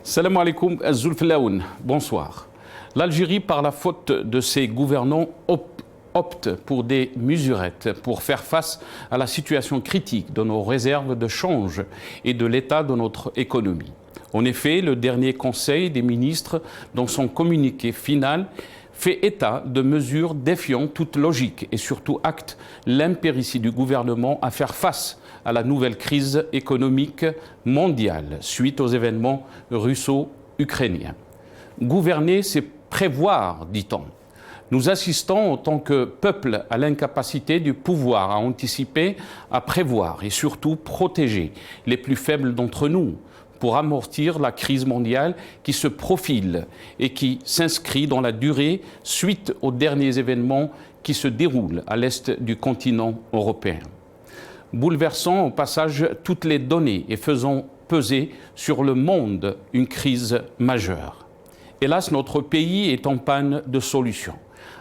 Salam alaikum, Zulflaoun. Bonsoir. L'Algérie, par la faute de ses gouvernants, opte pour des mesurettes pour faire face à la situation critique de nos réserves de change et de l'état de notre économie. En effet, le dernier Conseil des ministres, dans son communiqué final, fait état de mesures défiant toute logique et surtout acte l'impéritie du gouvernement à faire face à la nouvelle crise économique mondiale suite aux événements russo-ukrainiens. Gouverner, c'est prévoir, dit-on. Nous assistons en tant que peuple à l'incapacité du pouvoir à anticiper, à prévoir et surtout protéger les plus faibles d'entre nous pour amortir la crise mondiale qui se profile et qui s'inscrit dans la durée suite aux derniers événements qui se déroulent à l'est du continent européen. Bouleversant au passage toutes les données et faisant peser sur le monde une crise majeure. Hélas, notre pays est en panne de solutions.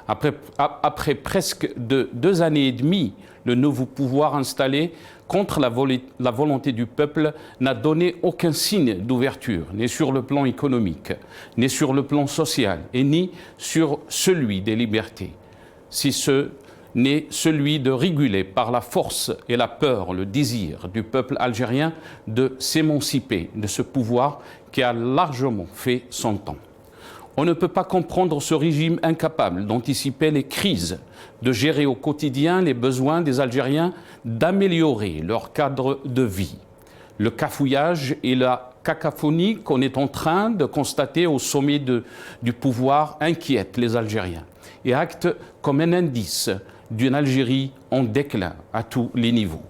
Après presque 2 années et demie, le nouveau pouvoir installé contre la volonté du peuple n'a donné aucun signe d'ouverture, ni sur le plan économique, ni sur le plan social, et ni sur celui des libertés. Si ce n'est celui de réguler par la force et la peur le désir du peuple algérien de s'émanciper de ce pouvoir qui a largement fait son temps. On ne peut pas comprendre ce régime incapable d'anticiper les crises, de gérer au quotidien les besoins des Algériens, d'améliorer leur cadre de vie. Le cafouillage et la cacophonie qu'on est en train de constater au sommet du pouvoir inquiètent les Algériens et actent comme un indice d'une Algérie en déclin à tous les niveaux.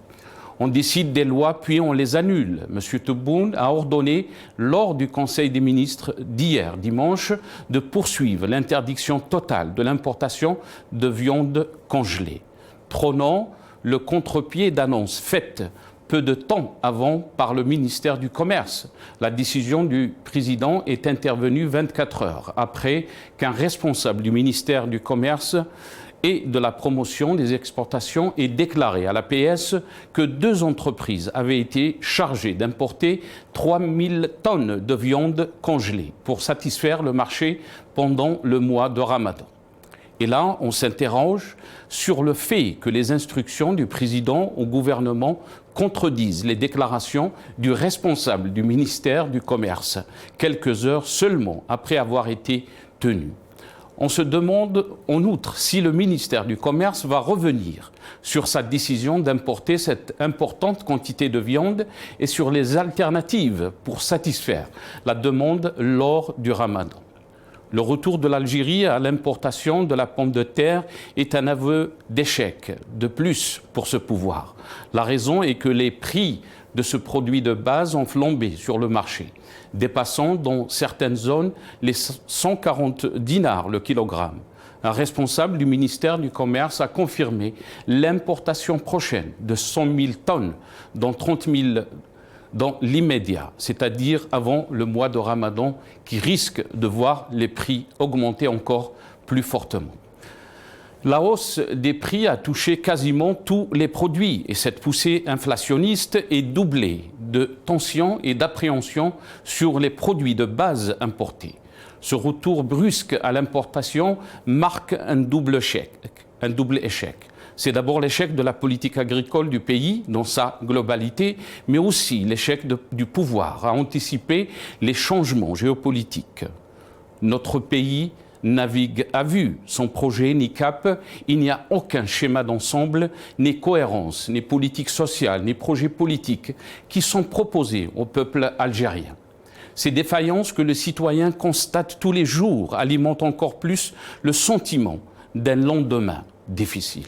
On décide des lois, puis on les annule. M. Tebboune a ordonné, lors du Conseil des ministres d'hier, dimanche, de poursuivre l'interdiction totale de l'importation de viande congelée, prônant le contre-pied d'annonces faites peu de temps avant par le ministère du Commerce. La décision du président est intervenue 24 heures après qu'un responsable du ministère du Commerce et de la promotion des exportations ait déclaré à la PS que 2 entreprises avaient été chargées d'importer 3000 tonnes de viande congelée pour satisfaire le marché pendant le mois de Ramadan. Et là, on s'interroge sur le fait que les instructions du président au gouvernement contredisent les déclarations du responsable du ministère du Commerce, quelques heures seulement après avoir été tenues. On se demande en outre si le ministère du Commerce va revenir sur sa décision d'importer cette importante quantité de viande et sur les alternatives pour satisfaire la demande lors du Ramadan. Le retour de l'Algérie à l'importation de la pomme de terre est un aveu d'échec de plus pour ce pouvoir. La raison est que les prix de ce produit de base ont flambé sur le marché, dépassant dans certaines zones les 140 dinars le kilogramme. Un responsable du ministère du Commerce a confirmé l'importation prochaine de 100 000 tonnes, dont 30 000 dans l'immédiat, c'est-à-dire avant le mois de Ramadan, qui risque de voir les prix augmenter encore plus fortement. La hausse des prix a touché quasiment tous les produits et cette poussée inflationniste est doublée de tensions et d'appréhension sur les produits de base importés. Ce retour brusque à l'importation marque un double échec. C'est d'abord l'échec de la politique agricole du pays dans sa globalité, mais aussi l'échec du pouvoir à anticiper les changements géopolitiques. Notre pays navigue à vue, son projet ni cap, il n'y a aucun schéma d'ensemble, ni cohérence, ni politique sociale, ni projet politique qui sont proposés au peuple algérien. Ces défaillances que le citoyen constate tous les jours alimentent encore plus le sentiment d'un lendemain difficile.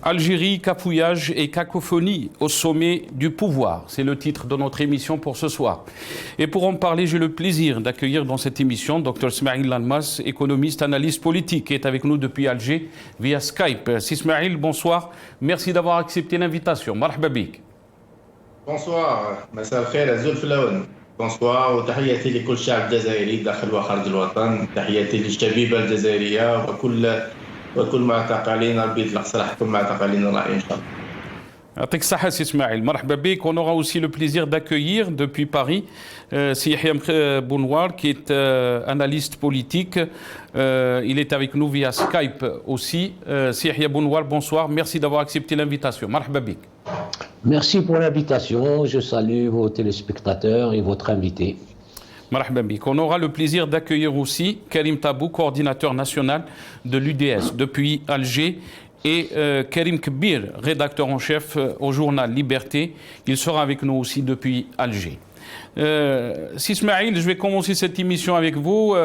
Algérie, cafouillage et cacophonie au sommet du pouvoir. C'est le titre de notre émission pour ce soir. Et pour en parler, j'ai le plaisir d'accueillir dans cette émission Dr Smaïl Lalmas, économiste, analyste politique, qui est avec nous depuis Alger via Skype. Sismaïl, bonsoir. Merci d'avoir accepté l'invitation. Marhaba bik. Bonsoir. مساء الخير أزول فلون. Bonsoir وتحياتي لكل الشعب الجزائري داخل وخارج الوطن. تحياتي للشبيبة الجزائرية وكل معتقلين ربي يطلق سراحكم معتقلين الرأي إن شاء الله. Avec Sahas Ismail, marhaba bik. On aura aussi le plaisir d'accueillir depuis Paris Yahya Bounouar, qui est analyste politique. Il est avec nous via Skype aussi. Yahya Bounouar, bonsoir. Merci d'avoir accepté l'invitation. Marhaba bik. Merci pour l'invitation. Je salue vos téléspectateurs et votre invité. Marhaba bik. On aura le plaisir d'accueillir aussi Karim Tabou, coordinateur national de l'UDS depuis Alger, et Karim Kbir, rédacteur en chef au journal Liberté. Il sera avec nous aussi depuis Alger. Sismaïl, je vais commencer cette émission avec vous.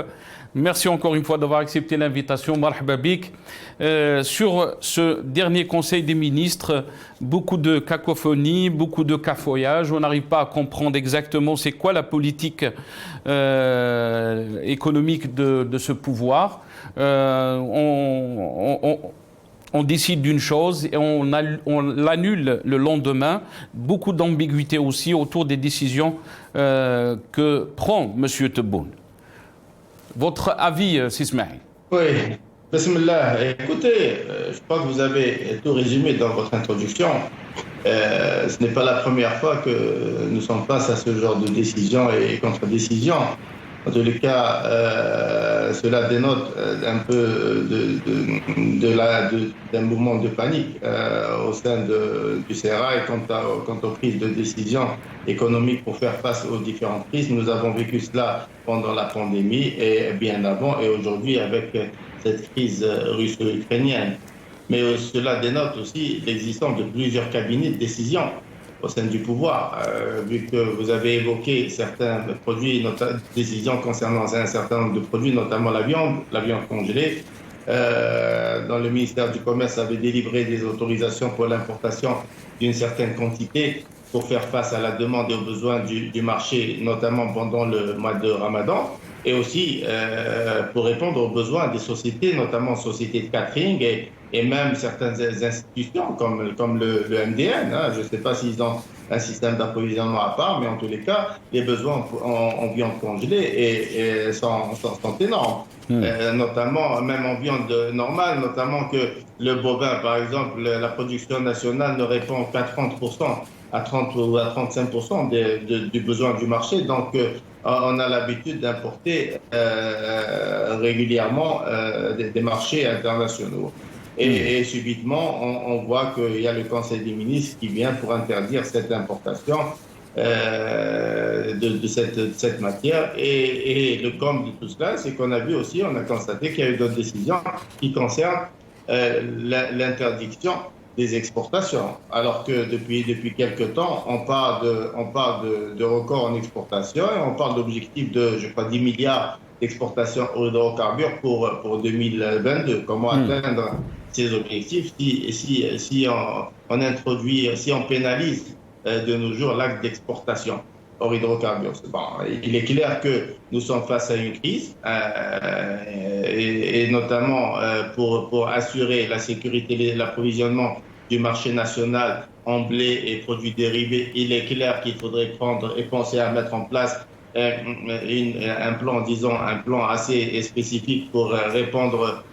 Merci encore une fois d'avoir accepté l'invitation. Marhaba bik. Sur ce dernier Conseil des ministres, beaucoup de cacophonie, beaucoup de cafouillage. On n'arrive pas à comprendre exactement c'est quoi la politique économique de ce pouvoir. On décide d'une chose et on l'annule le lendemain. Beaucoup d'ambiguïté aussi autour des décisions que prend M. Tebboune. Votre avis, Sismaïl? Oui, Bismillah. Écoutez, je crois que vous avez tout résumé dans votre introduction. Ce n'est pas la première fois que nous sommes face à ce genre de décision et contre-décision. En tous les cas, cela dénote un peu d'un mouvement de panique au sein du CRA et quant aux prises de décision économiques pour faire face aux différentes crises. Nous avons vécu cela pendant la pandémie et bien avant et aujourd'hui avec cette crise russo-ukrainienne. Mais cela dénote aussi l'existence de plusieurs cabinets de décision au sein du pouvoir, vu que vous avez évoqué certains produits, décisions concernant un certain nombre de produits, notamment la viande congelée. Dans le ministère du Commerce avait délivré des autorisations pour l'importation d'une certaine quantité pour faire face à la demande et aux besoins du marché, notamment pendant le mois de Ramadan, et aussi pour répondre aux besoins des sociétés, notamment sociétés de catering et même certaines institutions comme le MDN. Je ne sais pas s'ils ont un système d'approvisionnement à part, mais en tous les cas, les besoins en viande congelée sont énormes. Notamment, même en viande normale, notamment que le bovin, par exemple, la production nationale ne répond qu'à 30%, à 30 ou à 35% du besoin du marché. Donc, on a l'habitude d'importer régulièrement des marchés internationaux. Et subitement, on voit qu'il y a le Conseil des ministres qui vient pour interdire cette importation de cette matière. Et le comble de tout cela, c'est qu'on a vu aussi, on a constaté qu'il y a eu d'autres décisions qui concernent l'interdiction des exportations. Alors que depuis quelque temps, on parle de record en exportation et on parle d'objectifs de, je crois, 10 milliards d'exportations hydrocarbures pour 2022. Comment atteindre ces objectifs si on pénalise de nos jours l'acte d'exportation hors hydrocarbures? Bon, il est clair que nous sommes face à une crise et notamment pour assurer la sécurité et l'approvisionnement du marché national en blé et produits dérivés. Il est clair qu'il faudrait prendre et penser à mettre en place un plan assez spécifique pour répondre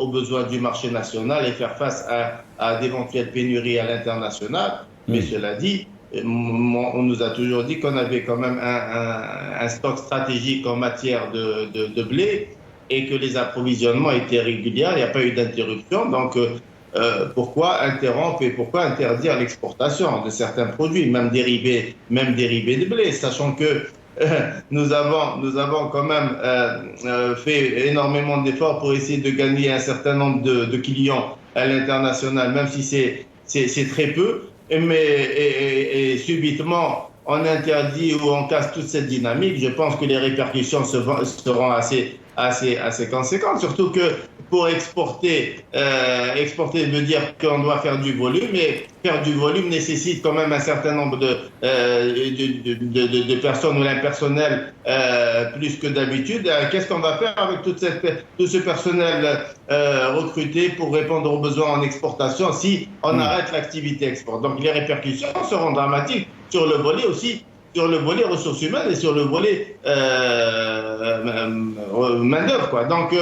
aux besoins du marché national et faire face à d'éventuelles pénuries à l'international. Mais cela dit, on nous a toujours dit qu'on avait quand même un stock stratégique en matière de blé et que les approvisionnements étaient réguliers, il n'y a pas eu d'interruption. Donc, pourquoi interrompre et pourquoi interdire l'exportation de certains produits, même dérivés de blé, sachant que nous avons quand même fait énormément d'efforts pour essayer de gagner un certain nombre de clients à l'international, même si c'est très peu. Mais subitement, on interdit ou on casse toute cette dynamique, je pense que les répercussions seront assez conséquentes. Surtout que pour exporter veut dire qu'on doit faire du volume, et faire du volume nécessite quand même un certain nombre de personnes ou un personnel plus que d'habitude. Qu'est-ce qu'on va faire avec tout ce personnel recruté pour répondre aux besoins en exportation si on arrête l'activité export? Donc les répercussions seront dramatiques sur le volet aussi, sur le volet ressources humaines et sur le volet main-d'œuvre, quoi. Donc,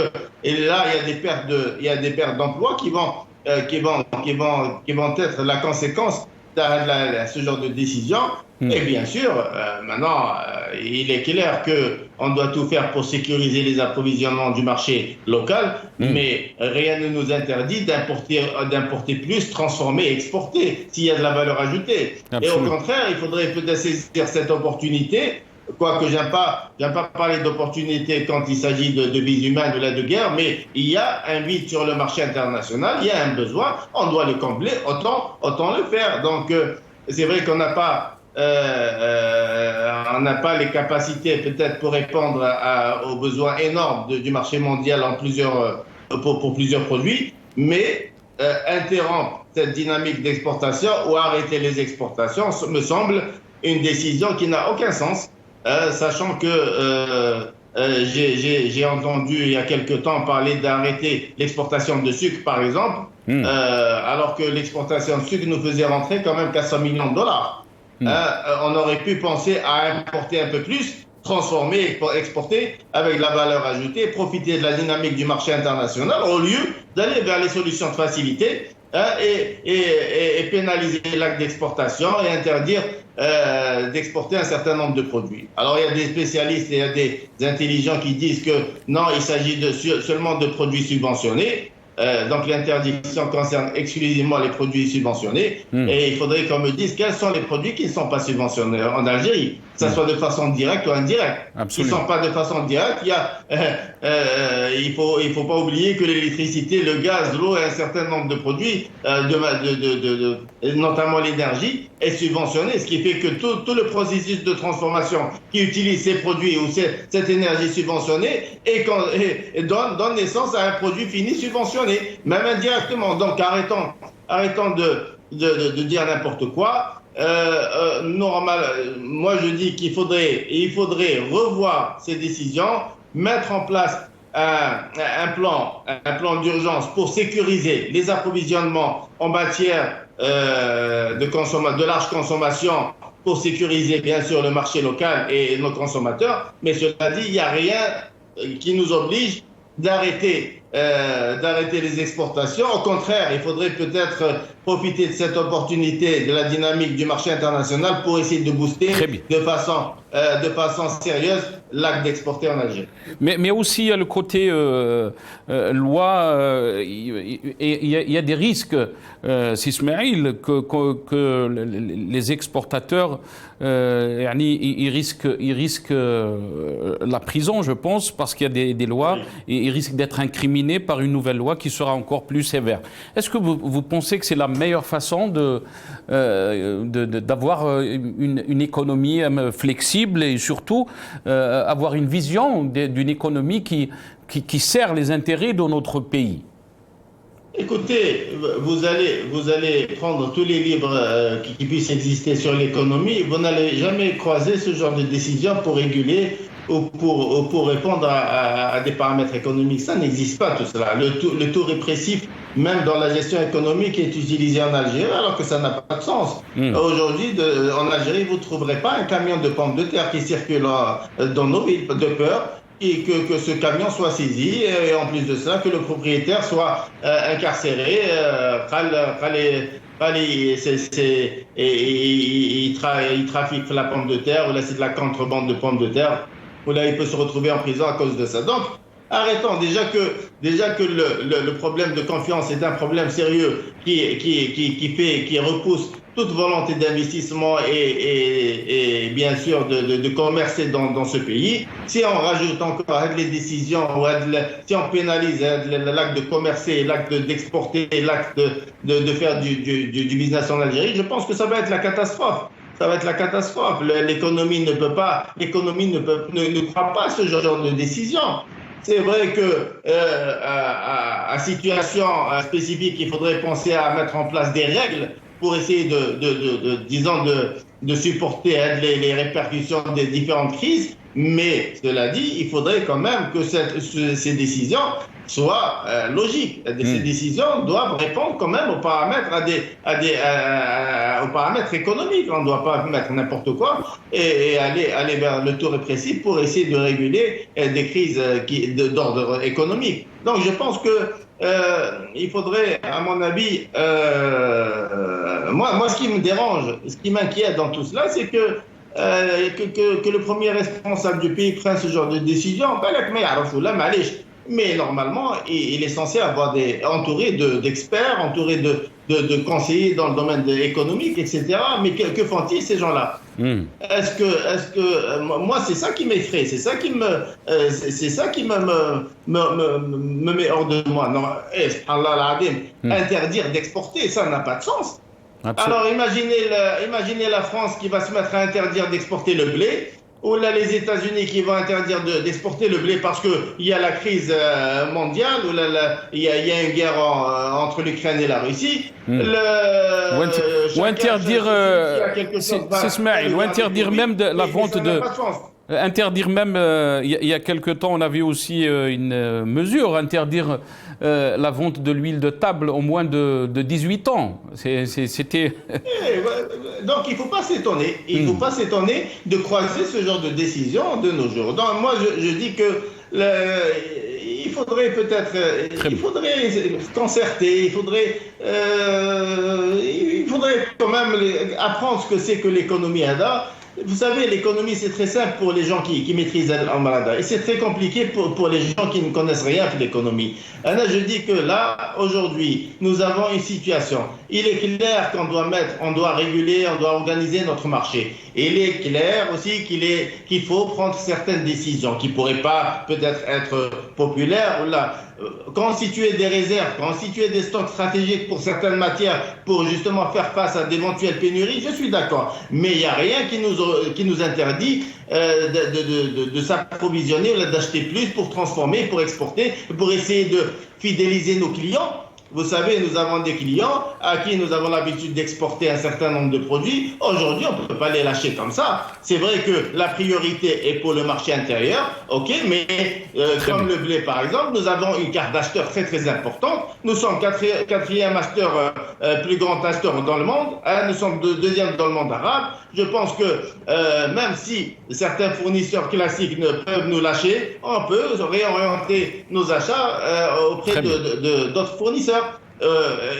et là, il y a des pertes d'emplois qui vont être la conséquence de ce genre de décision. Et bien sûr, maintenant, il est clair qu'on doit tout faire pour sécuriser les approvisionnements du marché local, mais rien ne nous interdit d'importer plus, transformer, exporter, s'il y a de la valeur ajoutée. Absolument. Et au contraire, il faudrait peut-être saisir cette opportunité, quoique j'aime pas parler d'opportunité quand il s'agit de vies humaines ou de guerre, mais il y a un vide sur le marché international, il y a un besoin, on doit le combler, autant le faire. Donc, c'est vrai qu'on n'a pas les capacités peut-être pour répondre aux besoins énormes du marché mondial pour plusieurs produits, mais interrompre cette dynamique d'exportation ou arrêter les exportations me semble une décision qui n'a aucun sens, sachant que j'ai entendu il y a quelque temps parler d'arrêter l'exportation de sucre, par exemple, alors que l'exportation de sucre nous faisait rentrer quand même 400 millions de dollars. On aurait pu penser à importer un peu plus, transformer, exporter avec la valeur ajoutée, profiter de la dynamique du marché international au lieu d'aller vers les solutions de facilité et pénaliser l'acte d'exportation et interdire d'exporter un certain nombre de produits. Alors il y a des spécialistes et il y a des intelligents qui disent que non, il s'agit seulement de produits subventionnés. Donc l'interdiction concerne exclusivement les produits subventionnés et il faudrait qu'on me dise quels sont les produits qui ne sont pas subventionnés en Algérie, que ce soit de façon directe ou indirecte. S'ils ne sont pas de façon directe, il faut pas oublier que l'électricité, le gaz, l'eau et un certain nombre de produits, notamment l'énergie, est subventionné, ce qui fait que tout le processus de transformation qui utilise ces produits ou cette énergie subventionnée donne naissance à un produit fini subventionné, même indirectement. Donc arrêtons de dire n'importe quoi. Moi je dis qu'il faudrait revoir ces décisions, mettre en place un plan d'urgence pour sécuriser les approvisionnements en matière de large consommation, pour sécuriser bien sûr le marché local et nos consommateurs. Mais cela dit, il n'y a rien qui nous oblige d'arrêter les exportations. Au contraire, il faudrait peut-être profiter de cette opportunité de la dynamique du marché international pour essayer de booster de façon sérieuse l'acte d'exporter en Algérie. Mais aussi, il y a le côté loi, il y a des risques, Sismaïl, que les exportateurs, ils risquent la prison, je pense, parce qu'il y a des lois, et ils risquent d'être incriminés par une nouvelle loi qui sera encore plus sévère. Est-ce que vous pensez que c'est la meilleure façon d'avoir une économie flexible et surtout avoir une vision d'une économie qui sert les intérêts de notre pays? Écoutez, vous allez prendre tous les livres qui puissent exister sur l'économie, vous n'allez jamais croiser ce genre de décision pour réguler ou pour répondre à des paramètres économiques. Ça n'existe pas, tout cela. Le tout répressif, même dans la gestion économique, est utilisé en Algérie, alors que ça n'a pas de sens. Aujourd'hui, en Algérie, vous ne trouverez pas un camion de pommes de terre qui circule dans nos villes de peur et que ce camion soit saisi, et en plus de cela, que le propriétaire soit incarcéré, il trafique la pomme de terre, ou là c'est de la contrebande de pommes de terre, ou là il peut se retrouver en prison à cause de ça. Donc, arrêtons. Déjà que le problème de confiance est un problème sérieux qui repousse toute volonté d'investissement et bien sûr de commercer dans ce pays. Si on rajoute encore les décisions, si on pénalise l'acte de commercer, l'acte d'exporter, l'acte de faire du business en Algérie, je pense que ça va être la catastrophe. ça va être la catastrophe. L'économie ne croit pas à ce genre de décision. C'est vrai que à situation spécifique, il faudrait penser à mettre en place des règles pour essayer de supporter les répercussions des différentes crises. Mais cela dit, il faudrait quand même que ces décisions soient logiques. Ces décisions doivent répondre quand même aux paramètres, aux paramètres économiques. On ne doit pas mettre n'importe quoi et aller vers le tout répressif pour essayer de réguler des crises d'ordre économique. Donc je pense que il faudrait, à mon avis, moi ce qui me dérange, ce qui m'inquiète dans tout cela, c'est que le premier responsable du pays prenne ce genre de décision. Mais normalement, il est censé avoir entouré d'experts, entouré de conseillers dans le domaine économique, etc. Mais que font-ils ces gens-là? Est-ce que moi, c'est ça qui m'effraie, c'est ça qui me met hors de moi. Non, interdire d'exporter, ça n'a pas de sens. Absolument. Alors imaginez la France qui va se mettre à interdire d'exporter le blé, ou là les États-Unis qui vont interdire d'exporter le blé parce qu'il y a la crise mondiale, ou il y a une guerre entre l'Ukraine et la Russie. Ou interdire, ou interdire même la vente de... Interdire même, il y a quelque temps, on avait aussi une mesure, interdire la vente de l'huile de table au moins de 18 ans. C'était... Donc il ne faut pas s'étonner. Il ne faut pas s'étonner de croiser ce genre de décision de nos jours. Donc moi, je dis que il faudrait peut-être... il faudrait concerter, il faudrait quand même apprendre ce que c'est que l'économie ADA. Vous savez, l'économie, c'est très simple pour les gens qui maîtrisent Al-Marada. Et c'est très compliqué pour les gens qui ne connaissent rien de l'économie. Là, je dis que là, aujourd'hui, nous avons une situation. Il est clair qu'on doit réguler, on doit organiser notre marché. Et il est clair aussi qu'il faut prendre certaines décisions qui ne pourraient pas peut-être être populaires. Là, constituer des réserves, constituer des stocks stratégiques pour certaines matières pour justement faire face à d'éventuelles pénuries, je suis d'accord. Mais il n'y a rien qui nous interdit de s'approvisionner ou d'acheter plus pour transformer, pour exporter, pour essayer de fidéliser nos clients. Vous savez, nous avons des clients à qui nous avons l'habitude d'exporter un certain nombre de produits. Aujourd'hui, on ne peut pas les lâcher comme ça. C'est vrai que la priorité est pour le marché intérieur, ok, mais comme le blé par exemple, nous avons une carte d'acheteur très très importante. Nous sommes quatrième acheteur, plus grand acheteur dans le monde. Nous sommes deuxième dans le monde arabe. Je pense que même si certains fournisseurs classiques ne peuvent nous lâcher, on peut réorienter nos achats auprès d'autres fournisseurs.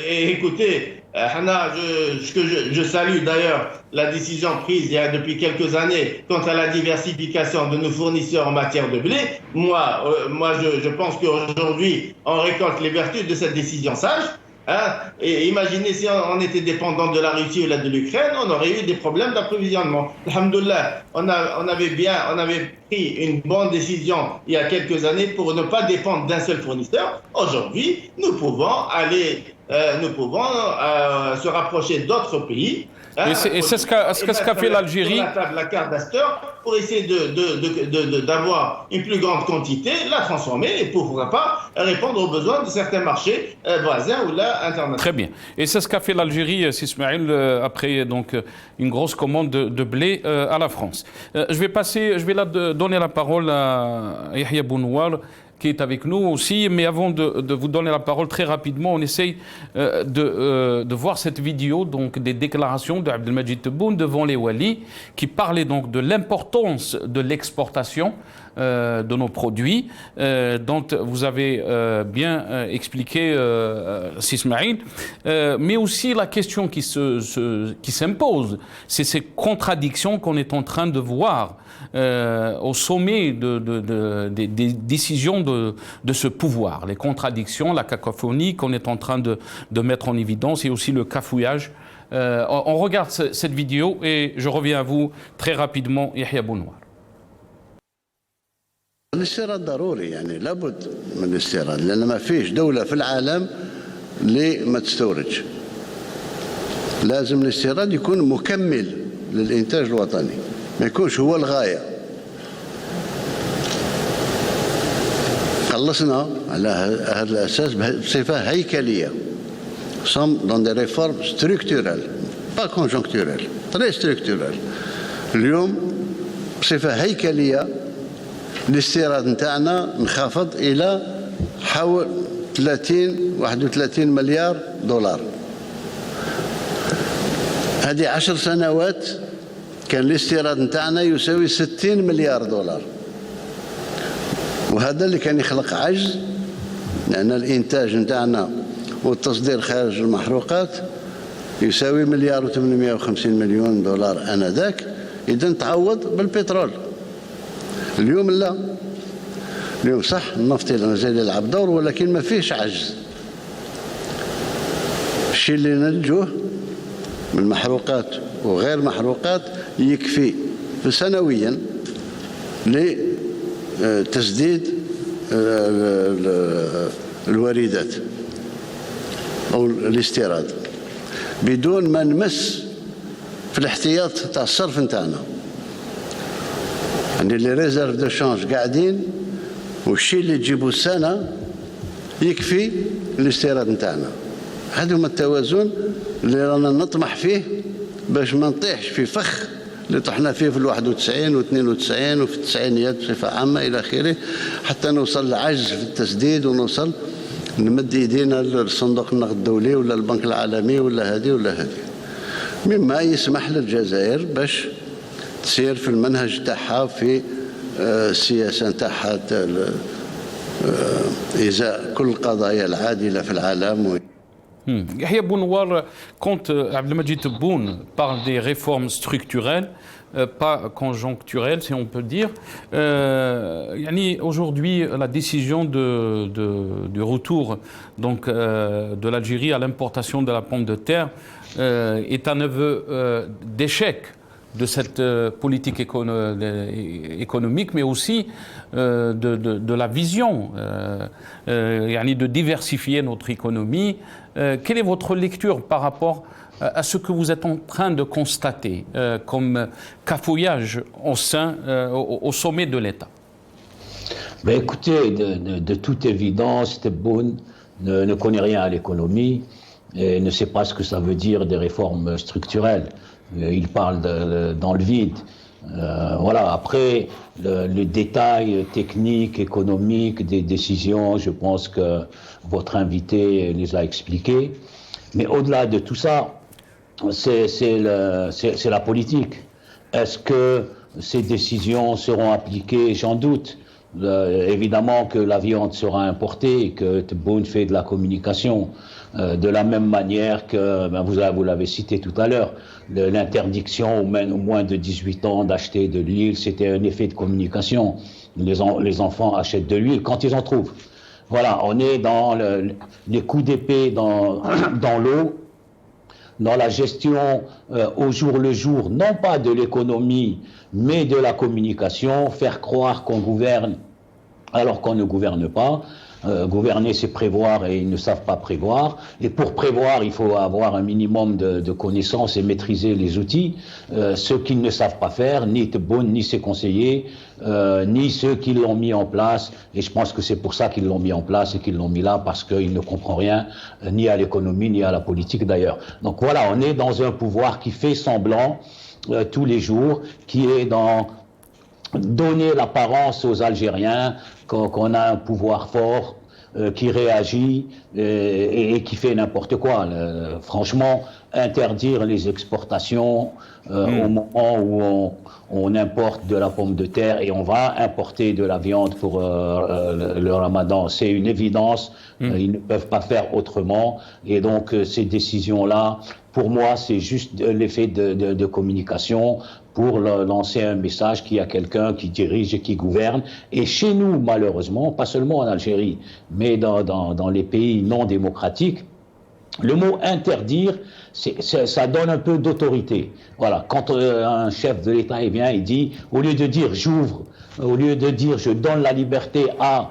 Et écoutez, je salue d'ailleurs la décision prise depuis quelques années quant à la diversification de nos fournisseurs en matière de blé. Moi, je pense qu'aujourd'hui, on récolte les vertus de cette décision sage. Et imaginez si on était dépendant de la Russie ou de l'Ukraine, on aurait eu des problèmes d'approvisionnement. Alhamdoulilah, on avait pris une bonne décision il y a quelques années pour ne pas dépendre d'un seul fournisseur. Aujourd'hui, nous pouvons se rapprocher d'autres pays. Et c'est ce qu'a fait l'Algérie. La carte d'acheteur pour essayer d'avoir une plus grande quantité, la transformer et pourquoi pas répondre aux besoins de certains marchés voisins ou là internationaux. Très bien. Et c'est ce qu'a fait l'Algérie, Ismaël, après donc une grosse commande de blé à la France. Je vais donner la parole à Yahya Bounouar, qui est avec nous aussi. Mais avant de vous donner la parole très rapidement, on essaye de voir cette vidéo donc des déclarations d'Abdelmajid Tebboune devant les Wali, qui parlait donc de l'importance de l'exportation de nos produits, dont vous avez bien expliqué, Ismaël, mais aussi la question qui s'impose, c'est ces contradictions qu'on est en train de voir au sommet des décisions de ce pouvoir, les contradictions, la cacophonie qu'on est en train de mettre en évidence et aussi le cafouillage. On regarde cette vidéo et je reviens à vous très rapidement, Yahya Bounouar. الاستيراد ضروري يعني لابد من الاستيراد لأن ما فيش دولة في العالم اللي ما تستوردش. لازم الاستيراد يكون مكمل للإنتاج الوطني، ما يكونش هو الغاية. خلصنا على هذا الأساس بصفة هيكلية. Sommes dans des réformes structurelles, pas conjoncturelles, très structurelles. اليوم بصفة هيكلية الاستيراد نتاعنا انخفض إلى حول 31 مليار دولار. هذه 10 سنوات كان الاستيراد نتاعنا يساوي 60 مليار دولار، وهذا اللي كان يخلق عجز، لأن الإنتاج نتاعنا والتصدير خارج المحروقات يساوي مليار و850 مليون دولار آنذاك. إذا تعوض بالبترول. اليوم لا، اليوم صح النفط زاد يلعب دور، ولكن ما فيش عجز. الشيء اللي ننتجوه من محروقات وغير محروقات يكفي سنويا لتسديد الواردات أو الاستيراد، بدون ما نمس في الاحتياط تاع الصرف نتاعنا. يعني لي ريزيرف دو شانج قاعدين، والشيء اللي تجيبه السنة يكفي الاستيراد نتاعنا. هذا هو التوازن اللي رانا نطمح فيه باش ما نطيحش في فخ اللي طحنا فيه في 91 و92 وفي التسعينيات بصفة عامة إلى آخره، حتى نوصل لعجز في التسديد ونوصل نمد ايدينا للصندوق النقد الدولي ولا البنك العالمي ولا هذه ولا هذه، مما يسمح للجزائر باش تسير في المنهج تاعها في السياسة تاعها إزاء كل القضايا العادلة في العالم. Yahya Bounouar, quand Abdelmadjid Tebboune parle des réformes structurelles, pas conjoncturelles, si on peut dire, aujourd'hui, la décision du retour donc, de l'Algérie à l'importation de la pomme de terre est un aveu d'échec de cette politique économique, mais aussi de la vision, de diversifier notre économie. Quelle est votre lecture par rapport à ce que vous êtes en train de constater comme cafouillage au sommet de l'État? Ben écoutez, de toute évidence, Tebboune ne connaît rien à l'économie et ne sait pas ce que ça veut dire des réformes structurelles. Il parle dans le vide. Voilà. Après, le détail technique, économique des décisions, je pense que votre invité les a expliqués. Mais au-delà de tout ça, c'est la politique. Est-ce que ces décisions seront appliquées? J'en doute. Évidemment que la viande sera importée et que Tebboune fait de la communication. De la même manière que, vous l'avez cité tout à l'heure, l'interdiction aux moins de 18 ans d'acheter de l'huile, c'était un effet de communication. Les enfants achètent de l'huile quand ils en trouvent. Voilà, on est dans les coups d'épée dans l'eau, dans la gestion au jour le jour, non pas de l'économie, mais de la communication, faire croire qu'on gouverne alors qu'on ne gouverne pas. Gouverner, c'est prévoir et ils ne savent pas prévoir. Et pour prévoir, il faut avoir un minimum de connaissances et maîtriser les outils. Ceux qui ne savent pas faire, ni Tebboune, ni ses conseillers, ni ceux qui l'ont mis en place. Et je pense que c'est pour ça qu'ils l'ont mis en place et qu'ils l'ont mis là, parce qu'ils ne comprennent rien, ni à l'économie, ni à la politique d'ailleurs. Donc voilà, on est dans un pouvoir qui fait semblant tous les jours, qui est dans donner l'apparence aux Algériens qu'on a un pouvoir fort qui réagit et qui fait n'importe quoi. Franchement, interdire les exportations au moment où on importe de la pomme de terre et on va importer de la viande pour le ramadan, c'est une évidence. Ils ne peuvent pas faire autrement. Et donc ces décisions-là, pour moi, c'est juste l'effet de communication pour lancer un message qu'il y a quelqu'un qui dirige et qui gouverne. Et chez nous, malheureusement, pas seulement en Algérie, mais dans les pays non démocratiques, le mot interdire, ça veut dire que ça donne un peu d'autorité. Voilà, quand un chef de l'État vient, il dit, au lieu de dire j'ouvre, au lieu de dire je donne la liberté à,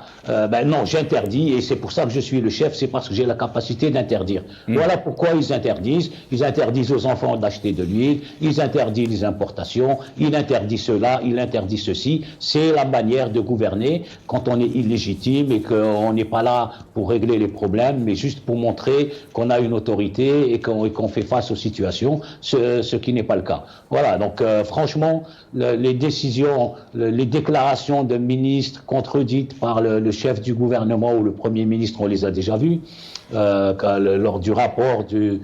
non, j'interdis, et c'est pour ça que je suis le chef, c'est parce que j'ai la capacité d'interdire. Voilà pourquoi ils interdisent. Ils interdisent aux enfants d'acheter de l'huile, ils interdisent les importations, ils interdisent cela, ils interdisent ceci. C'est la manière de gouverner quand on est illégitime et qu'on n'est pas là pour régler les problèmes, mais juste pour montrer qu'on a une autorité et qu'on fait face aux situations, ce qui n'est pas le cas. Voilà, donc franchement, les décisions, les déclarations de ministres contredites par le chef du gouvernement ou le Premier ministre, on les a déjà vues lors du rapport du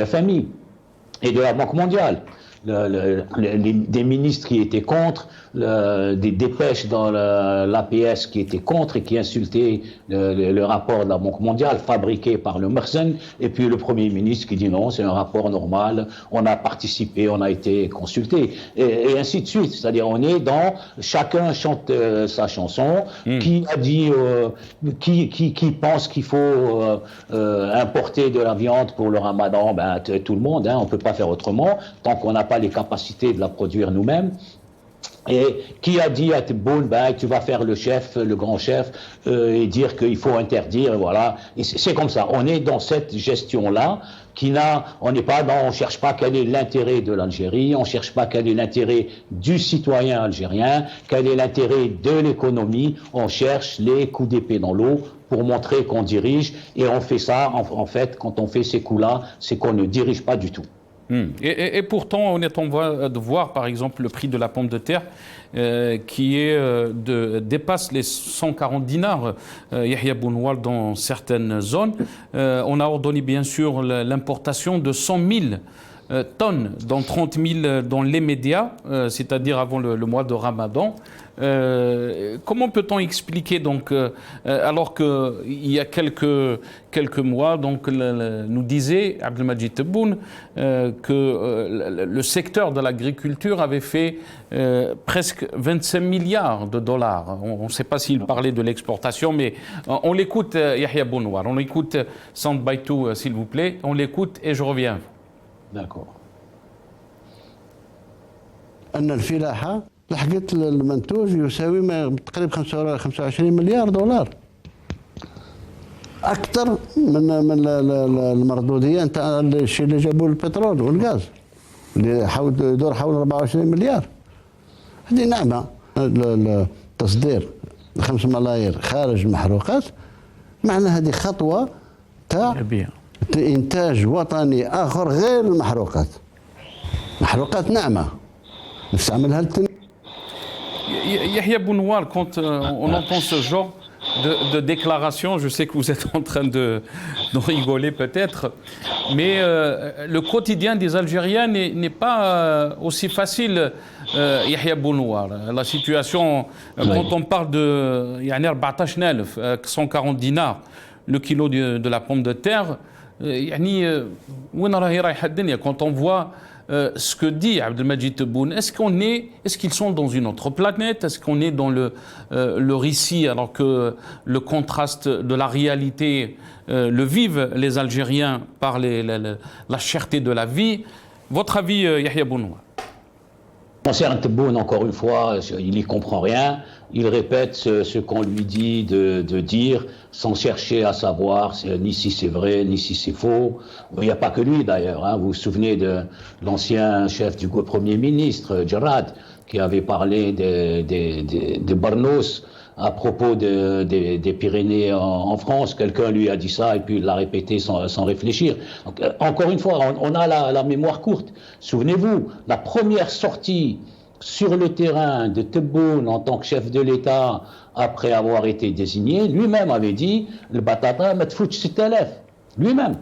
FMI et de la Banque mondiale. Des ministres qui étaient contre, des dépêches dans l'APS qui étaient contre et qui insultaient le rapport de la Banque mondiale fabriqué par le Mersen, et puis le Premier ministre qui dit non, c'est un rapport normal, on a participé, on a été consulté, et ainsi de suite. C'est-à-dire on est dans, chacun chante sa chanson, qui a dit, qui pense qu'il faut importer de la viande pour le Ramadan, tout le monde, on ne peut pas faire autrement, tant qu'on n'a pas les capacités de la produire nous-mêmes. Et qui a dit à Tebboune, tu vas faire le chef, le grand chef, et dire qu'il faut interdire, voilà. Et c'est comme ça. On est dans cette gestion-là, on cherche pas quel est l'intérêt de l'Algérie, on cherche pas quel est l'intérêt du citoyen algérien, quel est l'intérêt de l'économie, on cherche les coups d'épée dans l'eau pour montrer qu'on dirige, et on fait ça, en fait, quand on fait ces coups-là, c'est qu'on ne dirige pas du tout. Et pourtant, on est en voie de voir, par exemple, le prix de la pomme de terre qui dépasse les 140 dinars, Yahya Bounoual, dans certaines zones. On a ordonné, bien sûr, l'importation de 100 000 tonnes, dont 30 000 dans les médias, c'est-à-dire avant le mois de Ramadan. Comment peut-on expliquer, donc, alors qu'il y a quelques mois, donc, nous disait Abdelmadjid Tebboune que le secteur de l'agriculture avait fait presque 25 milliards de dollars. On ne sait pas s'il parlait de l'exportation, mais on l'écoute, Yahya Bounoual, on l'écoute, Sand Baitou, s'il vous plaît, on l'écoute et je reviens. D'accord. أن الفلاحة لحقت المنتوج يساوي تقريبا 25 مليار دولار، أكثر من المردودية نتاع الشيء اللي جابوا البترول والغاز اللي يدور حول 24 مليار. هذه نعمة، التصدير 5 ملايير خارج المحروقات، معنى هذه خطوة تاع إنتاج وطني آخر غير المحروقات. محروقات نعمة نستعملها للتنمية. Yahya Bounoual, quand on entend ce genre de déclaration, je sais que vous êtes en train de rigoler peut-être, mais le quotidien des Algériens n'est pas aussi facile, Yahya Bounoual. La situation, quand on parle de 140 dinars, le kilo de la pomme de terre, quand on voit ce que dit Abdelmadjid Tebboune, est-ce qu'ils sont dans une autre planète? Est-ce qu'on est dans le récit, alors que le contraste de la réalité le vivent les Algériens par la cherté de la vie? Votre avis, Yahya Bounoual? Concernant Tebboune, encore une fois, il n'y comprend rien. Il répète ce qu'on lui dit de dire, sans chercher à savoir ni si c'est vrai, ni si c'est faux. Il n'y a pas que lui d'ailleurs. Vous vous souvenez de l'ancien chef du Premier ministre, Jarrad, qui avait parlé de Barnos à propos des Pyrénées en France. Quelqu'un lui a dit ça et puis il l'a répété sans réfléchir. Donc, encore une fois, on a la mémoire courte. Souvenez-vous, la première sortie sur le terrain de Tebboune en tant que chef de l'État, après avoir été désigné, lui-même avait dit « le batata matfouch 6000 » lui-même.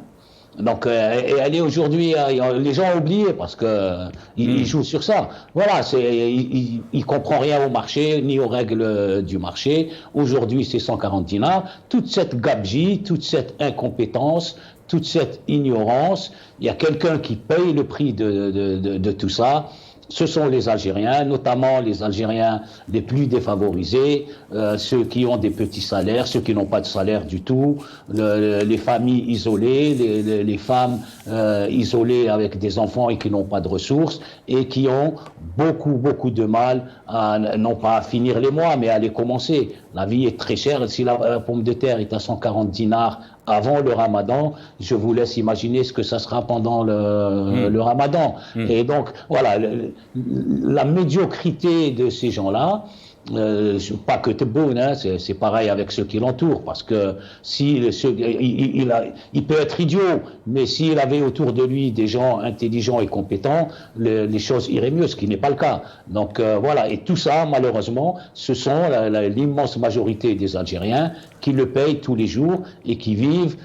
Donc, et elle est aujourd'hui, les gens ont oublié parce que il joue sur ça. Voilà, il comprend rien au marché ni aux règles du marché. Aujourd'hui, c'est 140 dinars. Toute cette gabegie, toute cette incompétence, toute cette ignorance, il y a quelqu'un qui paye le prix de tout ça. ce sont les Algériens, notamment les Algériens les plus défavorisés, ceux qui ont des petits salaires, ceux qui n'ont pas de salaire du tout, les familles isolées, les femmes isolées avec des enfants et qui n'ont pas de ressources et qui ont beaucoup de mal non pas à finir les mois, mais à les commencer. La vie est très chère. Si la pomme de terre est à 140 dinars avant le Ramadan, je vous laisse imaginer ce que ça sera pendant le Ramadan. Et donc, voilà, la médiocrité de ces gens-là, pas que Tebboune, hein, c'est pareil avec ceux qui l'entourent, parce que il peut être idiot, mais s'il avait autour de lui des gens intelligents et compétents, les choses iraient mieux, ce qui n'est pas le cas. Donc voilà, et tout ça, malheureusement, ce sont l'immense majorité des Algériens qui le payent tous les jours et qui vivent,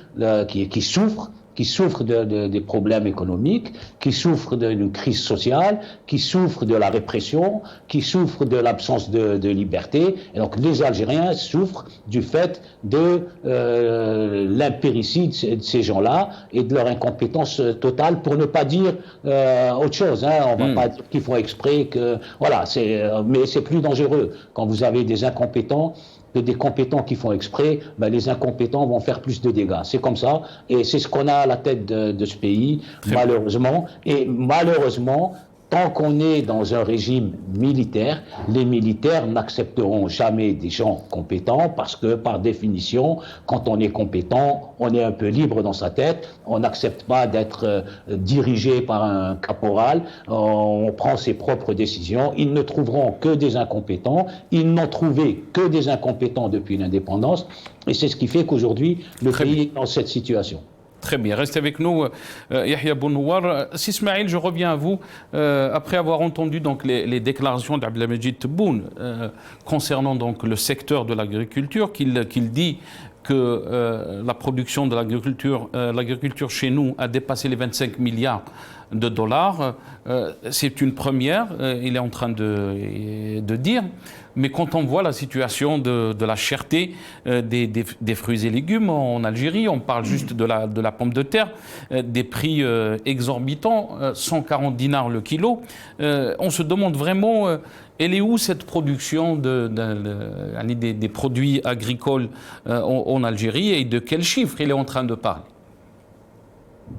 qui souffrent des problèmes économiques, qui souffrent d'une crise sociale, qui souffrent de la répression, qui souffrent de l'absence de liberté. Et donc les Algériens souffrent du fait de l'impéritie de ces gens-là et de leur incompétence totale, pour ne pas dire autre chose. Hein. On ne va pas dire qu'ils font exprès, voilà, mais c'est plus dangereux quand vous avez des incompétents que des compétents qui font exprès. Ben les incompétents vont faire plus de dégâts. C'est comme ça, et c'est ce qu'on a à la tête de ce pays, malheureusement. Et malheureusement, tant qu'on est dans un régime militaire, les militaires n'accepteront jamais des gens compétents, parce que, par définition, quand on est compétent, on est un peu libre dans sa tête, on n'accepte pas d'être dirigé par un caporal, on prend ses propres décisions. Ils ne trouveront que des incompétents, ils n'ont trouvé que des incompétents depuis l'indépendance, et c'est ce qui fait qu'aujourd'hui, le pays est dans cette situation. Très bien, restez avec nous, Yahya Bouhnouar. Si Ismaël, je reviens à vous, après avoir entendu donc les déclarations d'Abdelmajid Tebboune concernant donc le secteur de l'agriculture, qu'il dit que la production de l'agriculture chez nous a dépassé les 25 milliards de dollars. C'est une première, il est en train de dire. Mais quand on voit la situation de la cherté des fruits et légumes en Algérie, on parle juste de la pomme de terre, des prix exorbitants, 140 dinars le kilo. On se demande vraiment, elle est où cette production des produits agricoles en Algérie, et de quels chiffres il est en train de parler?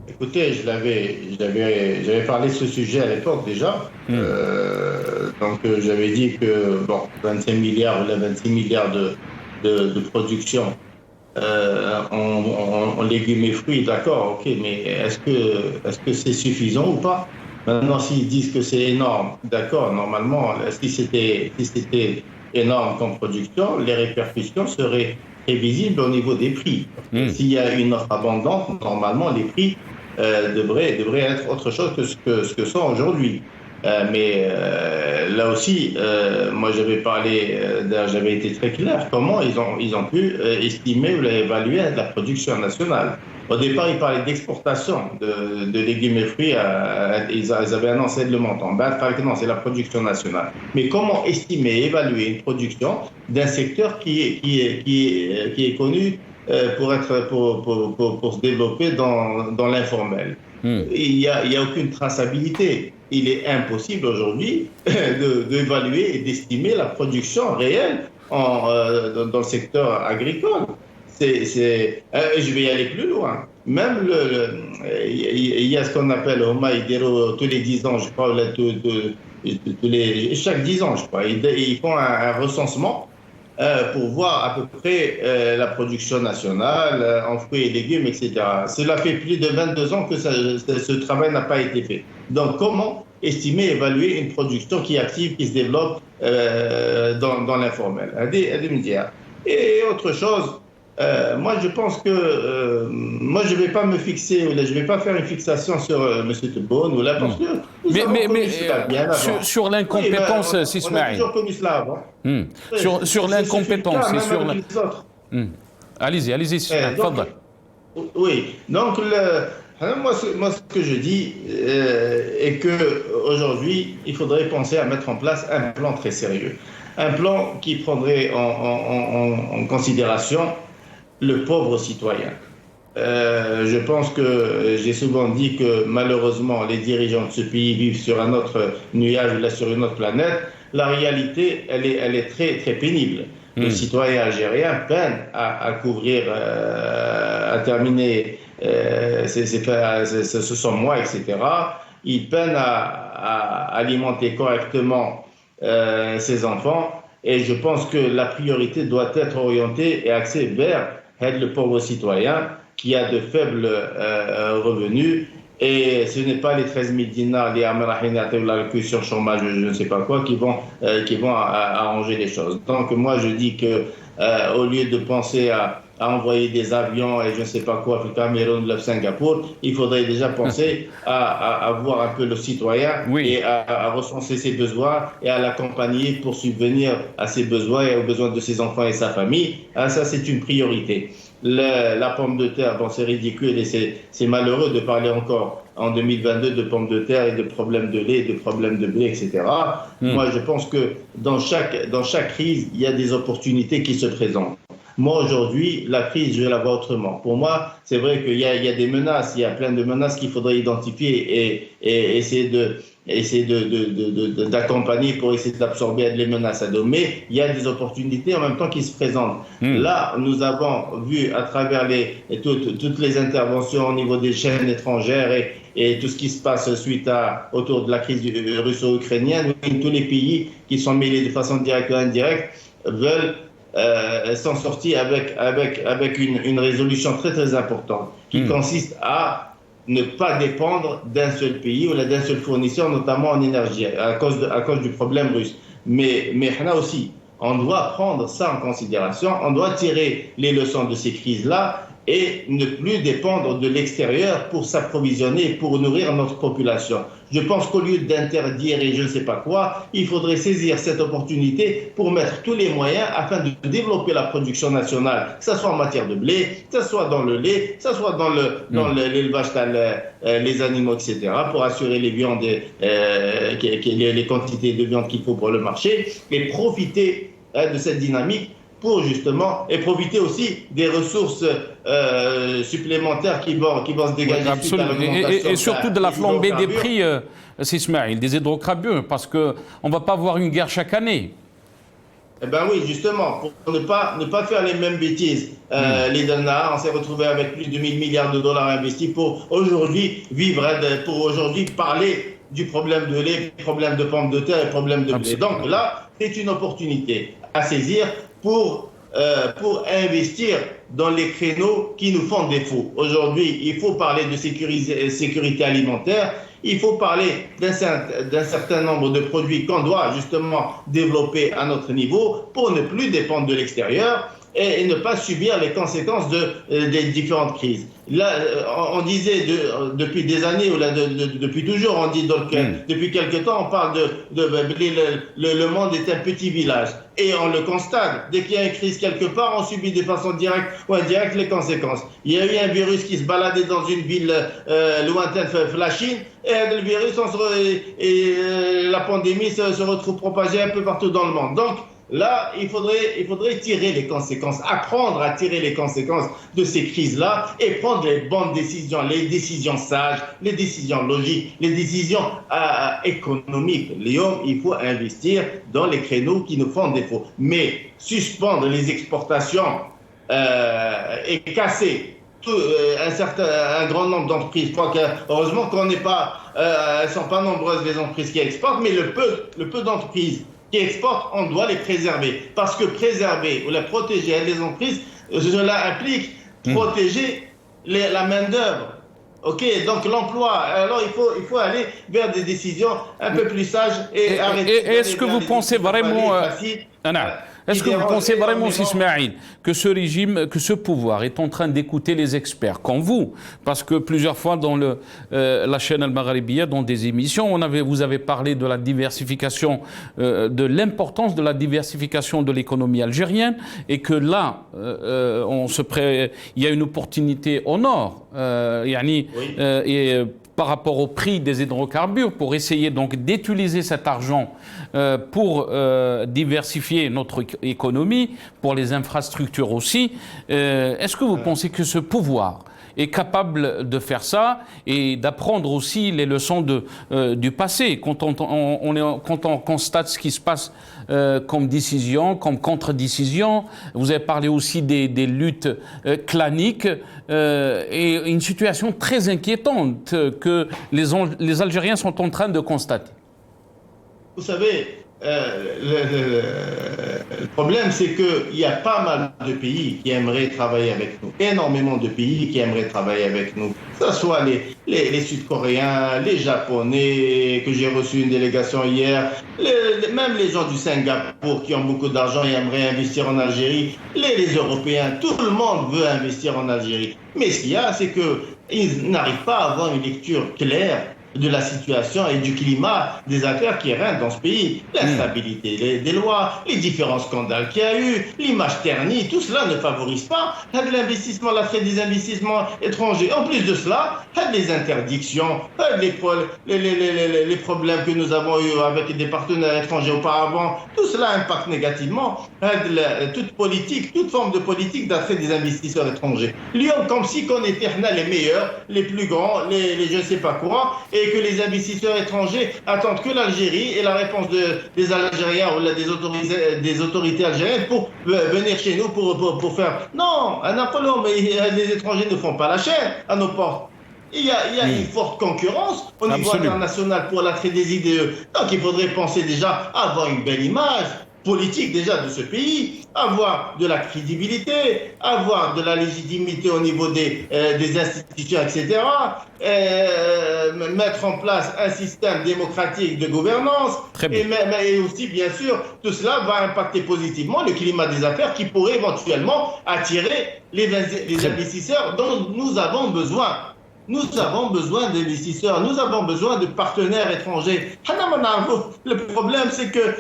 Écoutez, j'avais parlé de ce sujet à l'époque déjà. Donc j'avais dit que 25 milliards ou là 26 milliards de production en légumes et fruits, d'accord, ok, mais est-ce que c'est suffisant ou pas? Maintenant, s'ils disent que c'est énorme, d'accord, normalement, si c'était énorme comme production, les répercussions seraient très visibles au niveau des prix. S'il y a une offre abondante, normalement, les prix devraient être autre chose que ce que sont aujourd'hui. Mais là aussi, moi j'avais été très clair comment ils ont pu estimer ou évaluer la production nationale. Au départ, ils parlaient d'exportation de légumes et fruits, ils avaient annoncé le montant. Non, c'est la production nationale. Mais comment estimer, évaluer une production d'un secteur qui est connu pour se développer dans l'informel? Il y a aucune traçabilité. Il est impossible aujourd'hui d'évaluer et d'estimer la production réelle dans le secteur agricole. Je vais y aller plus loin. Même il y a ce qu'on appelle tous les 10 ans, je crois, chaque 10 ans, je crois, ils font un recensement pour voir à peu près la production nationale en fruits et légumes, etc. Cela fait plus de 22 ans que ce travail n'a pas été fait. Donc, comment estimer, évaluer une production qui est active, qui se développe dans l'informel? Et autre chose, moi je pense que moi je ne vais pas me fixer, ou là, je ne vais pas faire une fixation sur M. Tebboune, ou là, parce que sur l'incompétence, c'est Ismaël. On a toujours connu cela avant. Sur l'incompétence et sur la... Allez-y, Fadal. Oui, donc moi ce que je dis est qu'aujourd'hui, il faudrait penser à mettre en place un plan très sérieux. Un plan qui prendrait en considération le pauvre citoyen. Je pense que j'ai souvent dit que malheureusement les dirigeants de ce pays vivent sur un autre nuage, là sur une autre planète. La réalité, elle est très très pénible. Le citoyen algérien peine à couvrir, à terminer son mois, etc. Il peine à alimenter correctement ses enfants. Et je pense que la priorité doit être orientée et axée vers le pauvre citoyen qui a de faibles revenus. Et ce n'est pas les 13 000 dinars, les amrahina, la sur chômage, je ne sais pas quoi, qui vont arranger les choses. Donc moi je dis que au lieu de penser à envoyer des avions et je ne sais pas quoi, le Cameroun, le Singapour, il faudrait déjà penser à voir un peu le citoyen et à recenser ses besoins et à l'accompagner pour subvenir à ses besoins et aux besoins de ses enfants et sa famille. Ça, c'est une priorité. La pomme de terre, bon, c'est ridicule et c'est malheureux de parler encore en 2022 de pommes de terre et de problèmes de lait, de problèmes de blé, etc. Moi, je pense que dans chaque crise, il y a des opportunités qui se présentent. Moi, aujourd'hui, la crise, je la vois autrement. Pour moi, c'est vrai qu'il y a des menaces, il y a plein de menaces qu'il faudrait identifier et essayer d'accompagner pour essayer d'absorber les menaces à dos. Mais il y a des opportunités en même temps qui se présentent. Là, nous avons vu à travers toutes les interventions au niveau des chaînes étrangères et tout ce qui se passe autour de la crise russo-ukrainienne, tous les pays qui sont mêlés de façon directe ou indirecte veulent s'en sortir avec une résolution très très importante qui consiste à ne pas dépendre d'un seul pays ou d'un seul fournisseur, notamment en énergie, à cause du problème russe. Mais là aussi, on doit prendre ça en considération, on doit tirer les leçons de ces crises-là et ne plus dépendre de l'extérieur pour s'approvisionner et pour nourrir notre population. Je pense qu'au lieu d'interdire et je ne sais pas quoi, il faudrait saisir cette opportunité pour mettre tous les moyens afin de développer la production nationale, que ce soit en matière de blé, que ce soit dans le lait, que ce soit dans l'élevage, les animaux, etc., pour assurer les viandes, les quantités de viande qu'il faut pour le marché, et profiter de cette dynamique pour justement, et profiter aussi des ressources supplémentaires qui vont se dégager. Et surtout de la flambée des prix, Sismaïl, des hydrocarbures, parce qu'on ne va pas avoir une guerre chaque année. Eh bien oui, justement, pour ne pas faire les mêmes bêtises. Les dollars, on s'est retrouvé avec plus de 1 000 milliards de dollars investis pour aujourd'hui vivre, pour aujourd'hui parler du problème de lait, du problème de pommes de terre et du problème de blé. Donc là, c'est une opportunité à saisir pour investir dans les créneaux qui nous font défaut. Aujourd'hui, il faut parler de sécurité alimentaire, il faut parler d'un certain nombre de produits qu'on doit justement développer à notre niveau pour ne plus dépendre de l'extérieur et ne pas subir les conséquences des différentes crises. Là, on disait depuis des années, ou depuis toujours, on dit donc, depuis quelque temps, on parle le monde est un petit village. Et on le constate, dès qu'il y a une crise quelque part, on subit de façon directe ou indirecte les conséquences. Il y a eu un virus qui se baladait dans une ville lointaine, la Chine, et le virus, la pandémie se retrouve propagée un peu partout dans le monde. Donc, là, il faudrait tirer les conséquences, apprendre à tirer les conséquences de ces crises-là et prendre les bonnes décisions, les décisions sages, les décisions logiques, les décisions économiques. Léon, il faut investir dans les créneaux qui nous font défaut. Mais suspendre les exportations et casser un grand nombre d'entreprises. Je crois que heureusement qu'on n'est pas, elles sont pas nombreuses les entreprises qui exportent, mais le peu d'entreprises qui exportent, on doit les préserver. Parce que préserver ou les protéger les entreprises, cela implique protéger la main-d'œuvre. Ok, donc l'emploi. Alors il faut aller vers des décisions un peu plus sages et arrêter. Est-ce que vous pensez vraiment, est-ce que vous pensez vraiment, Sismaïl, que ce régime, que ce pouvoir est en train d'écouter les experts, comme vous? Parce que plusieurs fois dans la chaîne Al-Magharibiya, dans des émissions, vous avez parlé de la diversification, de l'importance de la diversification de l'économie algérienne, et que là, il y a une opportunité au nord, par rapport au prix des hydrocarbures, pour essayer donc d'utiliser cet argent pour diversifier notre économie, pour les infrastructures aussi. Est-ce que vous pensez que ce pouvoir est capable de faire ça et d'apprendre aussi les leçons du passé quand on constate ce qui se passe comme décision, comme contre-décision? Vous avez parlé aussi des luttes claniques et une situation très inquiétante que les Algériens sont en train de constater. Vous savez, le problème, c'est qu'il y a pas mal de pays qui aimeraient travailler avec nous. Énormément de pays qui aimeraient travailler avec nous. Que ce soit les Sud-Coréens, les Japonais, que j'ai reçu une délégation hier, même les gens du Singapour qui ont beaucoup d'argent et aimeraient investir en Algérie, les Européens, tout le monde veut investir en Algérie. Mais ce qu'il y a, c'est qu'ils n'arrivent pas à avoir une lecture claire de la situation et du climat des affaires qui règnent dans ce pays. L'instabilité des lois, les différents scandales qu'il y a eu, l'image ternie, tout cela ne favorise pas l'investissement, l'attrait des investissements étrangers. En plus de cela, les interdictions, les problèmes que nous avons eus avec des partenaires étrangers auparavant, tout cela impacte négativement toute politique, toute forme de politique d'attrait des investisseurs étrangers. Lyon, comme si qu'on était les meilleurs, les plus grands, les je ne sais pas quoi, et que les investisseurs étrangers attendent que l'Algérie et la réponse des Algériens ou des autorités algériennes pour venir chez nous pour faire... Non, un Napoléon, mais les étrangers ne font pas la chaîne à nos portes. Il y a une forte concurrence au niveau international pour l'attrait des IDE. Donc il faudrait penser déjà à avoir une belle image politique déjà de ce pays, avoir de la crédibilité, avoir de la légitimité au niveau des institutions, etc. Mettre en place un système démocratique de gouvernance. Et aussi, bien sûr, tout cela va impacter positivement le climat des affaires qui pourrait éventuellement attirer les investisseurs dont nous avons besoin. Nous avons besoin d'investisseurs, nous avons besoin de partenaires étrangers. Le problème, c'est que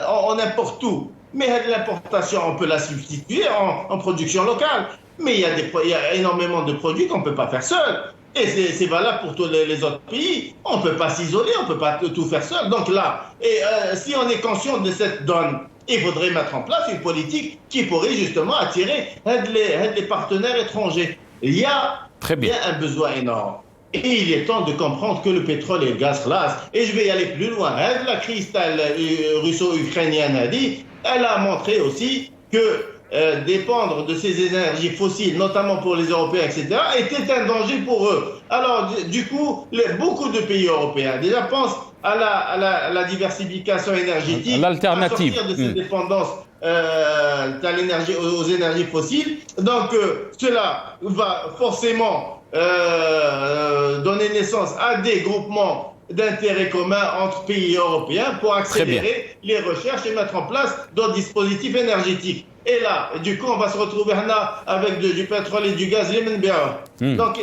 on importe tout. Mais l'importation, on peut la substituer en production locale. Mais il y a énormément de produits qu'on ne peut pas faire seul. Et c'est valable pour tous les autres pays. On ne peut pas s'isoler, on ne peut pas tout faire seul. Donc là, si on est conscient de cette donne, il faudrait mettre en place une politique qui pourrait justement attirer les partenaires étrangers. Il y a un besoin énorme. Et il est temps de comprendre que le pétrole et le gaz classent. Et je vais y aller plus loin. La crise russo-ukrainienne elle a montré aussi que dépendre de ces énergies fossiles, notamment pour les Européens, etc., était un danger pour eux. Alors, du coup, beaucoup de pays européens déjà pensent à la diversification énergétique, l'alternative, à sortir de cette dépendance aux énergies fossiles. Donc, cela va forcément donner naissance à des groupements d'intérêts communs entre pays européens pour accélérer les recherches et mettre en place d'autres dispositifs énergétiques. Et là, du coup, on va se retrouver là avec du pétrole et du gaz. Donc,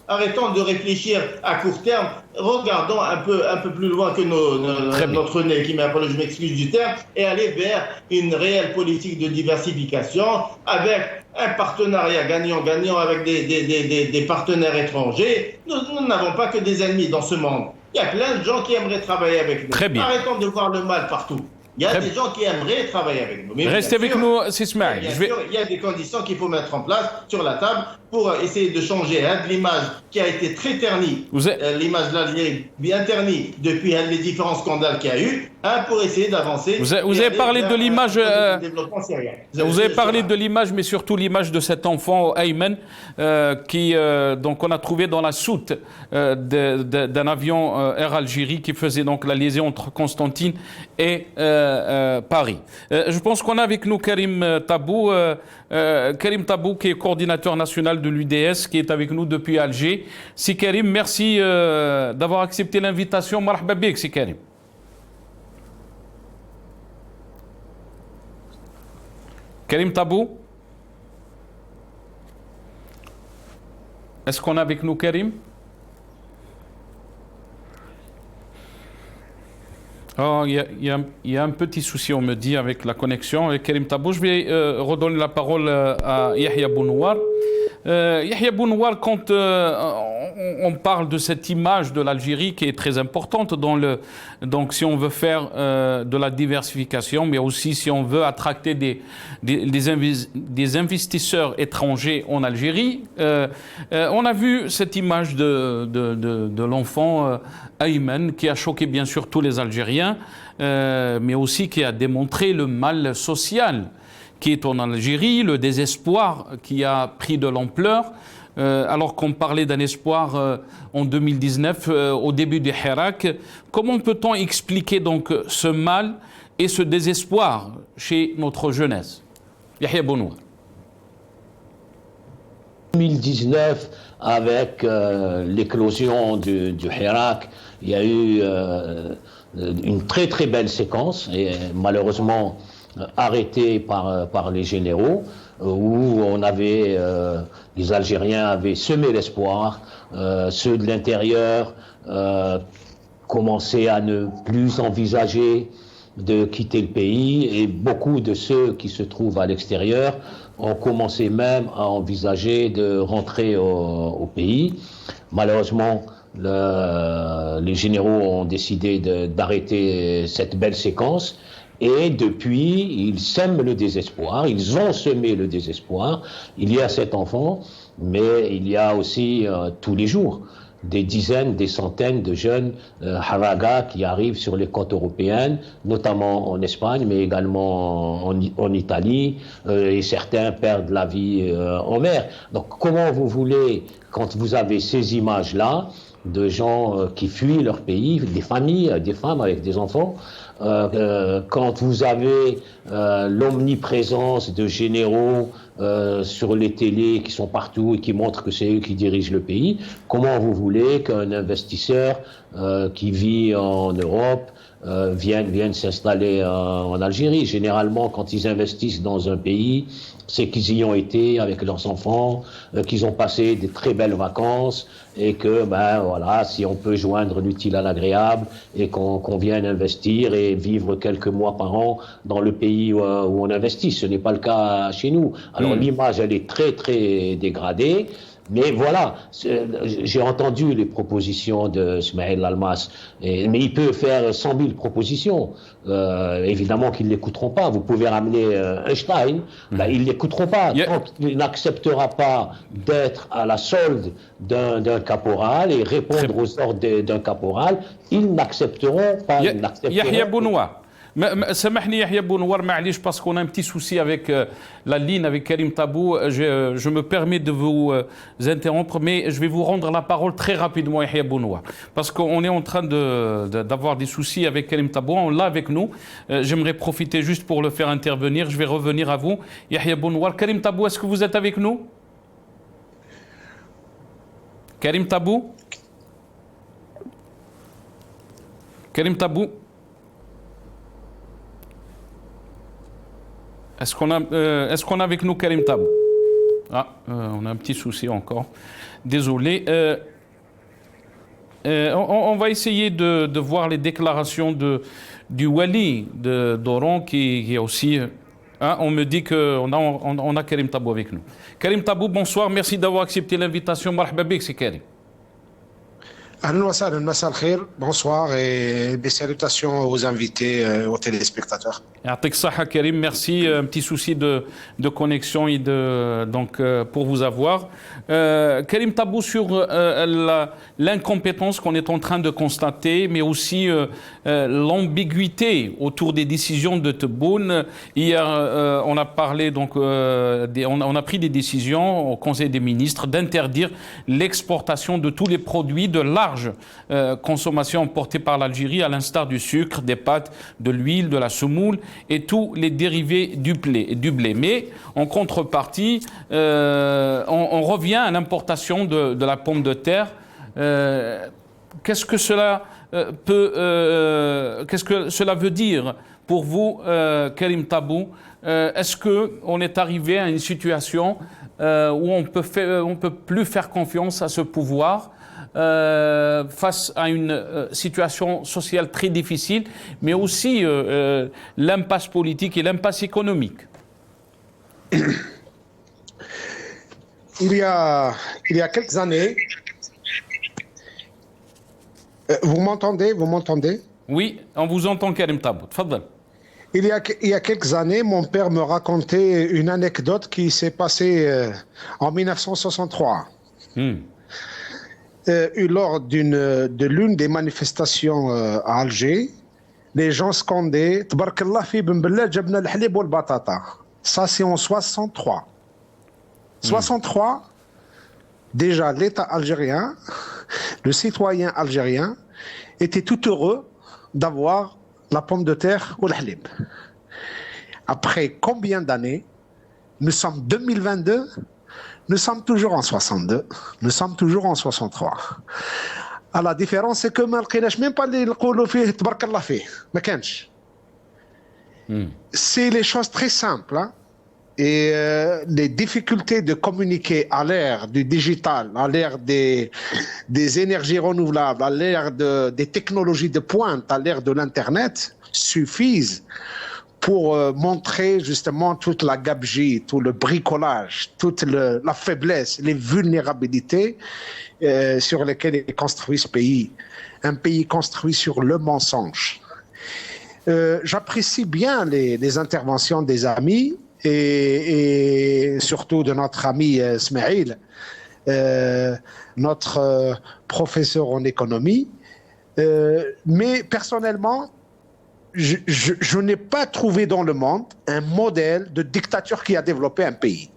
arrêtons de réfléchir à court terme. Regardons un peu plus loin que notre nez, je m'excuse du terme, et aller vers une réelle politique de diversification avec un partenariat gagnant-gagnant avec des partenaires étrangers. Nous n'avons pas que des ennemis dans ce monde. Il y a plein de gens qui aimeraient travailler avec nous. Arrêtons de voir le mal partout. Il y a des gens qui aimeraient travailler avec nous. Mais restez avec nous, Sismaïl. Il y a des conditions qu'il faut mettre en place sur la table pour essayer de changer de l'image qui a été très ternie, l'image de l'Algérie bien ternie depuis les différents scandales qu'il y a eu, pour essayer d'avancer. Vous avez parlé de l'image. Vous avez parlé de l'image, mais surtout l'image de cet enfant, Ayman, qui donc on a trouvé dans la soute d'un avion Air Algérie qui faisait donc la liaison entre Constantine et Paris. Je pense qu'on a avec nous Karim Tabou. Karim Tabou, qui est coordinateur national de l'UDS, qui est avec nous depuis Alger. Si Karim, merci d'avoir accepté l'invitation. Marhaba bik, si Karim. Karim Tabou, est-ce qu'on a avec nous Karim? Oh, il y a un petit souci, on me dit, avec la connexion avec Karim Tabou. Je vais redonner la parole à Yahya Bounouar. Yahya Bounouar, quand on parle de cette image de l'Algérie qui est très importante donc si on veut faire de la diversification, mais aussi si on veut attracter des investisseurs étrangers en Algérie. On a vu cette image de l'enfant Ayman qui a choqué bien sûr tous les Algériens, mais aussi qui a démontré le mal social qui est en Algérie, le désespoir qui a pris de l'ampleur. Alors qu'on parlait d'un espoir en 2019, au début du Hirak, comment peut-on expliquer donc ce mal et ce désespoir chez notre jeunesse? Yahya Bounoua. 2019, avec l'éclosion du Hirak, il y a eu une très très belle séquence, et malheureusement arrêtée par les généraux, où on avait, les Algériens avaient semé l'espoir, ceux de l'intérieur commençaient à ne plus envisager de quitter le pays, et beaucoup de ceux qui se trouvent à l'extérieur ont commencé même à envisager de rentrer au pays. Malheureusement, les généraux ont décidé d'arrêter cette belle séquence. Et depuis, ils sèment le désespoir, ils ont semé le désespoir. Il y a cet enfant, mais il y a aussi tous les jours des dizaines, des centaines de jeunes haragas qui arrivent sur les côtes européennes, notamment en Espagne, mais également en Italie, et certains perdent la vie en mer. Donc comment vous voulez, quand vous avez ces images-là, de gens qui fuient leur pays, des familles, des femmes avec des enfants, quand vous avez l'omniprésence de généraux sur les télés qui sont partout et qui montrent que c'est eux qui dirigent le pays, comment vous voulez qu'un investisseur qui vit en Europe vienne s'installer en Algérie? Généralement, quand ils investissent dans un pays, c'est qu'ils y ont été avec leurs enfants, qu'ils ont passé des très belles vacances, et que, voilà, si on peut joindre l'utile à l'agréable et qu'on vienne investir et vivre quelques mois par an dans le pays où on investit. Ce n'est pas le cas chez nous. Alors l'image, elle est très très dégradée. Mais voilà, j'ai entendu les propositions de Smaïl Almas, mais il peut faire 100 000 propositions. Évidemment qu'ils ne l'écouteront pas. Vous pouvez ramener Einstein, ils ne l'écouteront pas. Tant qu'il n'acceptera pas d'être à la solde d'un caporal et répondre aux ordres d'un caporal, ils n'accepteront pas. Yahya Bounoua. سامحني يحيى بونوار معليش parce qu'on a un petit souci avec la ligne avec Karim Tabou. Je me permets de vous interrompre, mais je vais vous rendre la parole très rapidement, Yahya Bounoua, parce qu'on est en train d'avoir des soucis avec Karim Tabou. On l'a avec nous. J'aimerais profiter juste pour le faire intervenir. Je vais revenir à vous, Yahya Bounoua. Karim Tabou, est-ce que vous êtes avec nous? Karim Tabou? Karim Tabou? Est-ce qu'on a avec nous Karim Tabou? On a un petit souci encore. Désolé. On va essayer de voir les déclarations du Wali d'Oran qui est aussi... on me dit qu'on a Karim Tabou avec nous. Karim Tabou, bonsoir. Merci d'avoir accepté l'invitation. Marhaba bik, c'est Karim. Ahlan wa sahlan, massa al-khair, bonsoir et des salutations aux invités, aux téléspectateurs. Yatik Saha Karim, merci. Un petit souci de connexion et donc pour vous avoir. Karim Tabou, sur l'incompétence qu'on est en train de constater, mais aussi l'ambiguïté autour des décisions de Tebboune. Hier, on a parlé donc, on a pris des décisions au Conseil des ministres d'interdire l'exportation de tous les produits de large consommation importée par l'Algérie, à l'instar du sucre, des pâtes, de l'huile, de la semoule et tous les dérivés du blé. Mais en contrepartie, on revient à l'importation de la pomme de terre. Qu'est-ce que cela veut dire pour vous, Karim Tabou? Est-ce qu'on est arrivé à une situation où on peut plus faire confiance à ce pouvoir face à une situation sociale très difficile, mais aussi l'impasse politique et l'impasse économique? Il y a quelques années, Vous m'entendez? Vous m'entendez? Oui, on vous entend, Karim Tabout. Tfadal. Il y a quelques années, mon père me racontait une anecdote qui s'est passée en 1963. Lors de l'une des manifestations à Alger, les gens scandaient Tbarkallah fi ben Bella jabna al-halib wal batata. Ça, c'est en 63. 63, déjà, l'État algérien, le citoyen algérien, était tout heureux d'avoir la pomme de terre ou le halib. Après combien d'années? Nous sommes 2022, nous sommes toujours en 62, nous sommes toujours en 63. À la différence, c'est que ما لقيناش même pas اللي نقولوا فيه تبارك الله فيه، ما كانش. C'est les choses très simples, hein? Et les difficultés de communiquer à l'ère du digital, à l'ère des énergies renouvelables, à l'ère des technologies de pointe, à l'ère de l'Internet, suffisent pour montrer justement toute la gabegie, tout le bricolage, toute la faiblesse, les vulnérabilités sur lesquelles est construit ce pays. Un pays construit sur le mensonge. J'apprécie bien les interventions des amis, et surtout de notre ami Smaïl, notre professeur en économie. Mais personnellement, je n'ai pas trouvé dans le monde un modèle de dictature qui a développé un pays.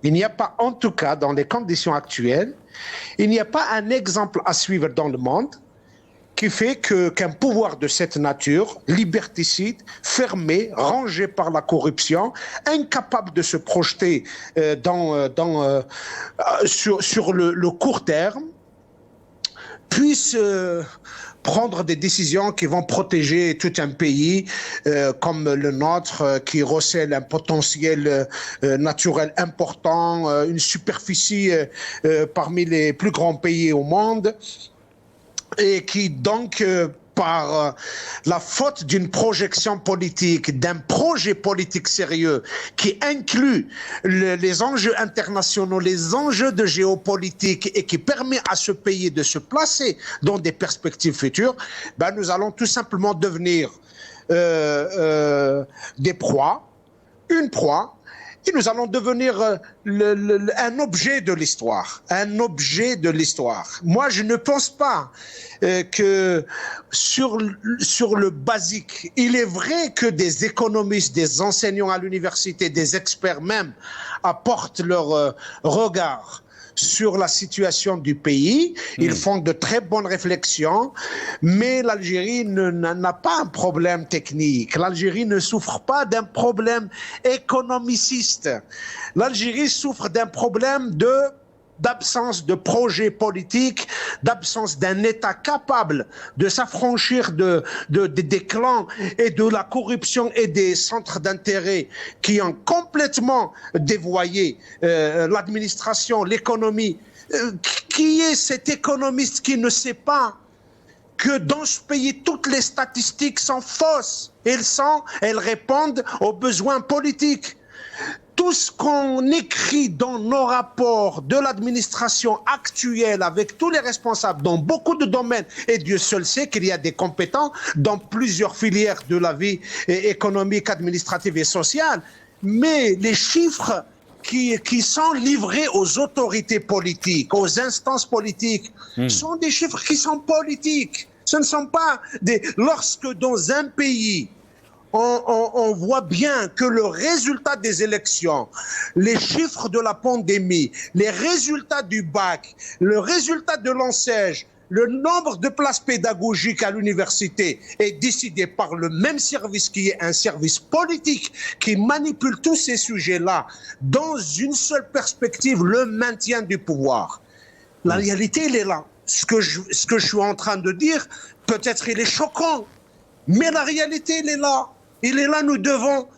Il n'y a pas, en tout cas dans les conditions actuelles, il n'y a pas un exemple à suivre dans le monde qui fait qu'un pouvoir de cette nature, liberticide, fermé, rangé par la corruption, incapable de se projeter sur le court terme, puisse prendre des décisions qui vont protéger tout un pays comme le nôtre, qui recèle un potentiel naturel important, une superficie parmi les plus grands pays au monde, et qui donc, par la faute d'une projection politique, d'un projet politique sérieux qui inclut les enjeux internationaux, les enjeux de géopolitique et qui permet à ce pays de se placer dans des perspectives futures, ben nous allons tout simplement devenir des proies, une proie, et nous allons devenir un objet de l'histoire, un objet de l'histoire. Moi, je ne pense pas que sur le basique, il est vrai que des économistes, des enseignants à l'université, des experts même, apportent leur regard sur la situation du pays. Ils font de très bonnes réflexions, mais l'Algérie n'a pas un problème technique. L'Algérie ne souffre pas d'un problème économiciste. L'Algérie souffre d'un problème d'absence de projet politique, d'absence d'un État capable de s'affranchir des clans et de la corruption et des centres d'intérêt qui ont complètement dévoyé l'administration, l'économie. Qui est cet économiste qui ne sait pas que dans ce pays, toutes les statistiques sont fausses? Elles répondent aux besoins politiques. Tout ce qu'on écrit dans nos rapports de l'administration actuelle avec tous les responsables dans beaucoup de domaines, et Dieu seul sait qu'il y a des compétents dans plusieurs filières de la vie économique, administrative et sociale, mais les chiffres qui sont livrés aux autorités politiques, aux instances politiques, sont des chiffres qui sont politiques. Ce ne sont pas des... Lorsque dans un pays, on voit bien que le résultat des élections, les chiffres de la pandémie, les résultats du bac, le résultat de l'ENSEJ, le nombre de places pédagogiques à l'université est décidé par le même service qui est un service politique qui manipule tous ces sujets-là dans une seule perspective, le maintien du pouvoir. La réalité, elle est là. Ce que je suis en train de dire, peut-être il est choquant, mais la réalité, elle est là. Il est là, nous devons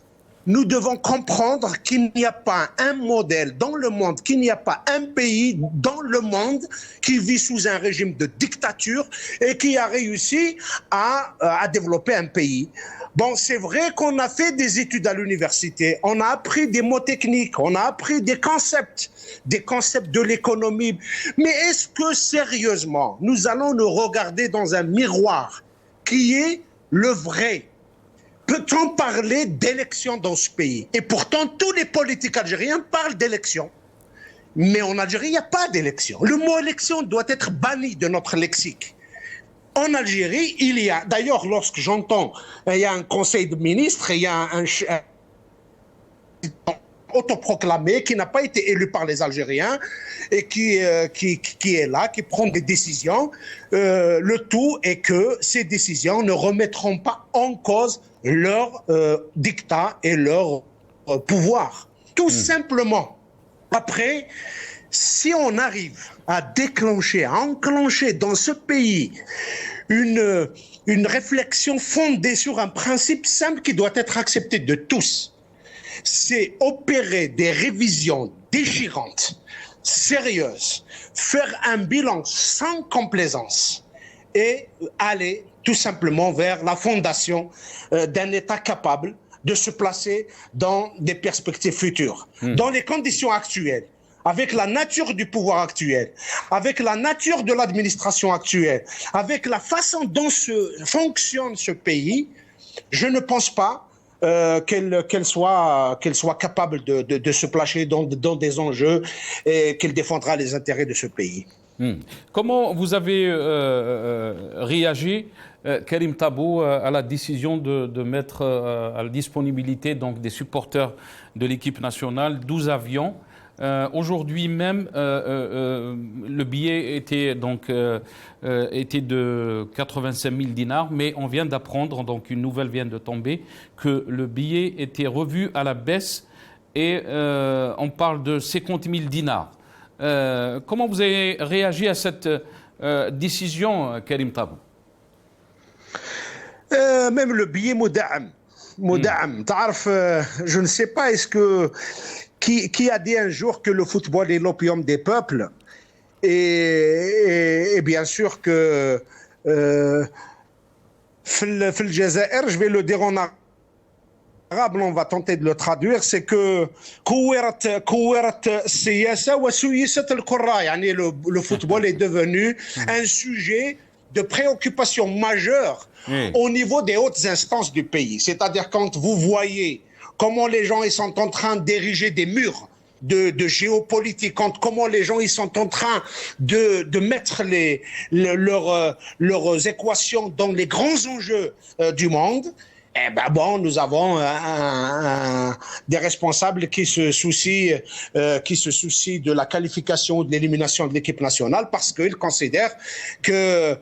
nous devons comprendre qu'il n'y a pas un modèle dans le monde, qu'il n'y a pas un pays dans le monde qui vit sous un régime de dictature et qui a réussi à développer un pays. Bon, c'est vrai qu'on a fait des études à l'université, on a appris des mots techniques, on a appris des concepts de l'économie. Mais est-ce que sérieusement, nous allons nous regarder dans un miroir qui est le vrai? Peut-on parler d'élections dans ce pays? Et pourtant, tous les politiques algériens parlent d'élections. Mais en Algérie, il n'y a pas d'élection. Le mot élection doit être banni de notre lexique. En Algérie, il y a, d'ailleurs, lorsque j'entends, il y a un conseil de ministres, il y a un autoproclamé qui n'a pas été élu par les Algériens et qui est là, qui prend des décisions. Le tout est que ces décisions ne remettront pas en cause leur dictat et leur pouvoir. Tout simplement. Après, si on arrive à enclencher dans ce pays une réflexion fondée sur un principe simple qui doit être accepté de tous, c'est opérer des révisions déchirantes, sérieuses, faire un bilan sans complaisance et aller tout simplement vers la fondation d'un État capable de se placer dans des perspectives futures. Dans les conditions actuelles, avec la nature du pouvoir actuel, avec la nature de l'administration actuelle, avec la façon dont fonctionne ce pays, je ne pense pas qu'elle soit capable de se placer dans des enjeux et qu'elle défendra les intérêts de ce pays. Comment vous avez réagi, Karim Tabou, à la décision de mettre à la disponibilité donc, des supporters de l'équipe nationale 12 avions? Aujourd'hui même, le billet était de 85 000 dinars, mais on vient d'apprendre, donc une nouvelle vient de tomber, que le billet était revu à la baisse et on parle de 50 000 dinars. Comment vous avez réagi à cette décision, Karim Tabou? Même le billet Mouda'am. Je ne sais pas, est-ce que qui a dit un jour que le football est l'opium des peuples, et bien sûr que Fil Jazair, je vais le dire en arabe, on va tenter de le traduire, c'est que le football est devenu un sujet de préoccupation majeure au niveau des hautes instances du pays. C'est-à-dire quand vous voyez comment les gens ils sont en train d'ériger des murs de géopolitique, comment les gens ils sont en train de mettre leurs équations dans les grands enjeux du monde, eh ben bon, nous avons des responsables qui se soucient de la qualification ou de l'élimination de l'équipe nationale parce qu'ils considèrent que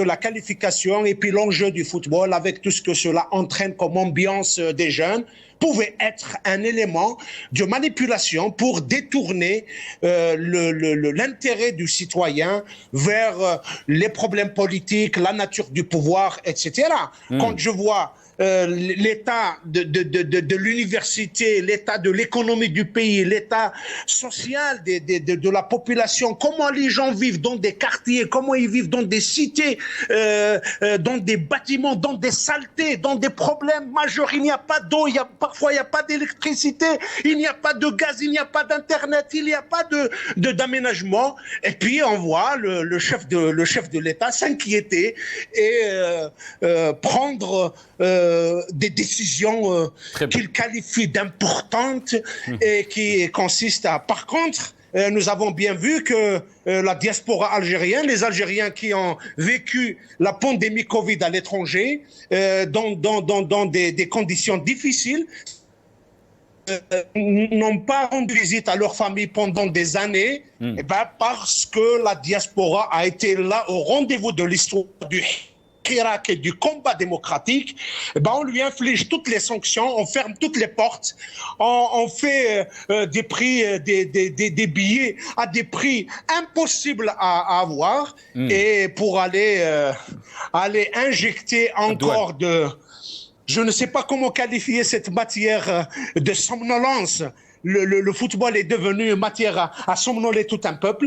la qualification et puis l'enjeu du football avec tout ce que cela entraîne comme ambiance des jeunes pouvait être un élément de manipulation pour détourner l'intérêt du citoyen vers les problèmes politiques, la nature du pouvoir, etc. Quand je vois l'état de l'université, l'état de l'économie du pays, l'état social de la population, comment les gens vivent dans des quartiers, comment ils vivent dans des cités, dans des bâtiments, dans des saletés, dans des problèmes majeurs. Il n'y a pas d'eau, parfois il n'y a pas d'électricité, il n'y a pas de gaz, il n'y a pas d'internet, il n'y a pas d'aménagement. Et puis on voit le chef de l'État s'inquiéter et prendre des décisions qu'il qualifie d'importantes et qui consistent à... Par contre, nous avons bien vu que la diaspora algérienne, les Algériens qui ont vécu la pandémie Covid à l'étranger, dans des conditions difficiles, n'ont pas rendu visite à leur famille pendant des années, et ben parce que la diaspora a été là au rendez-vous de l'histoire du Irak et du combat démocratique. Et ben on lui inflige toutes les sanctions, on ferme toutes les portes, on fait des prix, des billets à des prix impossibles à avoir, et pour aller injecter encore Je ne sais pas comment qualifier cette matière de somnolence. Le football est devenu une matière à somnoler tout un peuple.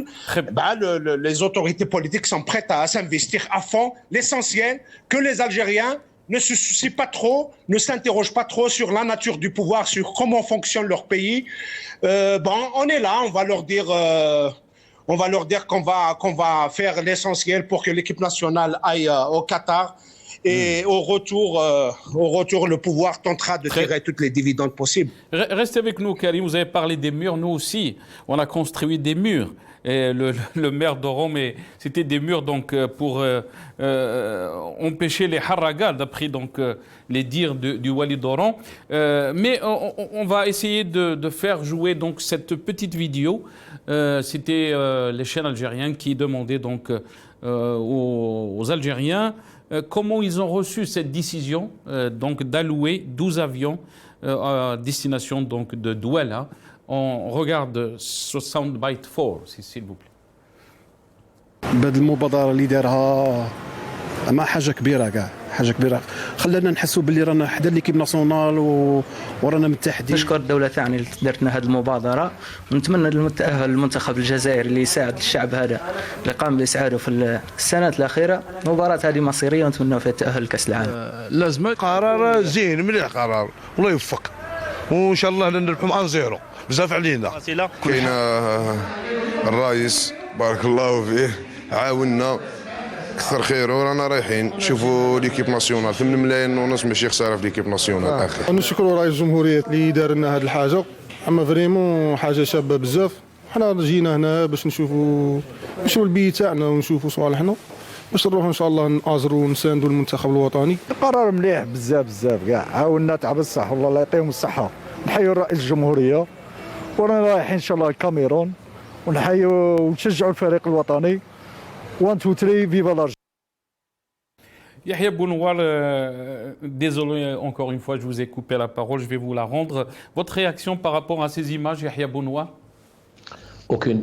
Les autorités politiques sont prêtes à s'investir à fond. L'essentiel, que les Algériens ne se soucient pas trop, ne s'interrogent pas trop sur la nature du pouvoir, sur comment fonctionne leur pays. On est là, on va leur dire qu'on va faire l'essentiel pour que l'équipe nationale aille au Qatar. Et au retour, le pouvoir tentera de tirer toutes les dividendes possibles. Restez avec nous, Karim. Vous avez parlé des murs. Nous aussi, on a construit des murs. Et le maire d'Oran, mais c'était des murs donc pour empêcher les haragas, d'après donc les dires du Wali d'Oran. Mais on va essayer de faire jouer donc cette petite vidéo. C'était les chaînes algériennes qui demandaient donc aux Algériens comment ils ont reçu cette décision donc d'allouer 12 avions à destination donc de Douala. On regarde ce soundbite 4, s'il vous plaît. بهذه المبادرة اللي دارها ما حاجة كبيرة كاع حاجة كبيرة خلانا نحسوا باللي رانا حدا ليكيب ناسيونال ورانا متحدين. نشكر الدولة تاعنا اللي دارت لنا هذه المبادرة ونتمنى المنتخب الجزائري اللي يساعد الشعب هذا اللي قام بإسعاده في السنوات الأخيرة. مباراة هذه مصيرية ونتمنى فيها التأهل لكأس العالم. لازم قرار زين مليح قرار والله يوفق وإن شاء الله نربحوا 1-0 بزاف علينا. كاين الرئيس بارك الله فيه عاوننا كثر خيره ورانا رايحين شوفوا ليكيب ناسيونال 8 ملايين ونص ماشي خساره في ليكيب ناسيونال اخي. نشكروا رئيس الجمهورية اللي دار لنا هذه الحاجة اما فريمون حاجة شابة بزاف. حنا جينا هنا باش نشوفوا البيت تاعنا ونشوفوا صوالحنا باش نروحوا ان شاء الله نآزروا ونساندوا المنتخب الوطني. قرار مليح بزاف كاع عاوننا تاع بصح والله الله يعطيهم الصحة. نحيوا رئيس الجمهورية ورانا رايحين ان شاء الله الكاميرون ونحيوا ونشجعوا الفريق الوطني 1 2 3 فيفا لارجي. Yahya Bounouar, désolé encore une fois, je vous ai coupé la parole, je vais vous la rendre. Votre réaction par rapport à ces images, Yahya Bounouar? Aucune.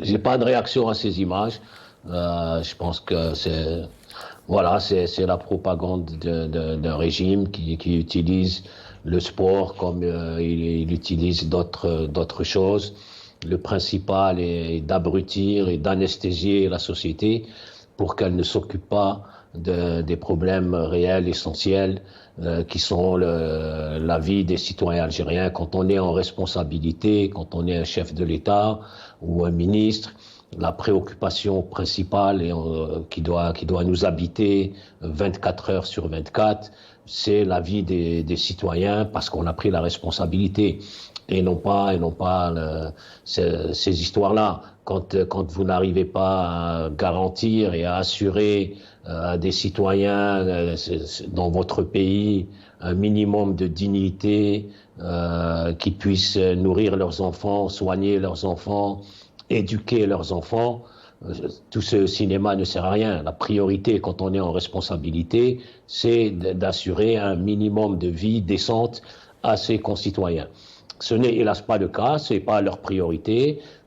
J'ai pas de réaction à ces images. Je pense que c'est la propagande d'un régime qui utilise le sport comme il utilise d'autres choses. Le principal est d'abrutir et d'anesthésier la société pour qu'elle ne s'occupe pas des problèmes réels, essentiels, qui sont la vie des citoyens algériens. Quand on est en responsabilité, quand on est un chef de l'État ou un ministre, la préoccupation principale qui doit nous habiter 24 heures sur 24, c'est la vie des citoyens parce qu'on a pris la responsabilité et non pas ces histoires-là. Quand vous n'arrivez pas à garantir et à assurer à des citoyens dans votre pays un minimum de dignité, qui puissent nourrir leurs enfants, soigner leurs enfants, éduquer leurs enfants, tout ce cinéma ne sert à rien. La priorité quand on est en responsabilité, c'est d'assurer un minimum de vie décente à ses concitoyens. Ce n'est hélas pas le cas, c'est pas leur priorité,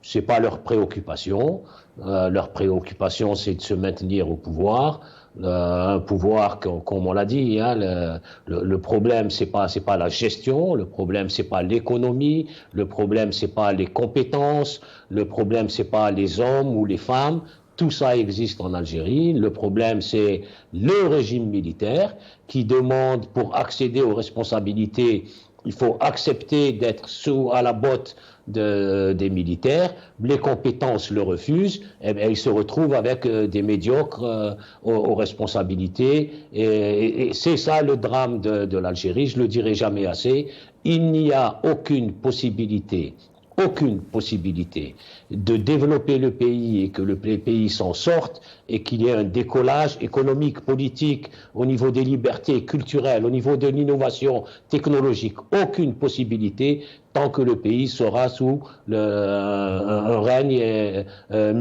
c'est pas leur préoccupation. Leur préoccupation, c'est de se maintenir au pouvoir. Un pouvoir, comme on l'a dit, hein, le problème c'est pas la gestion, le problème c'est pas l'économie, le problème c'est pas les compétences, le problème c'est pas les hommes ou les femmes. Tout ça existe en Algérie. Le problème, c'est le régime militaire qui demande, pour accéder aux responsabilités, il faut accepter d'être à la botte des militaires. Les compétences le refusent. Et bien, ils se retrouvent avec des médiocres aux responsabilités. Et c'est ça le drame de l'Algérie. Je le dirai jamais assez. Il n'y a aucune possibilité de développer le pays et que le pays s'en sorte et qu'il y ait un décollage économique, politique, au niveau des libertés culturelles, au niveau de l'innovation technologique. Aucune possibilité tant que le pays sera sous un règne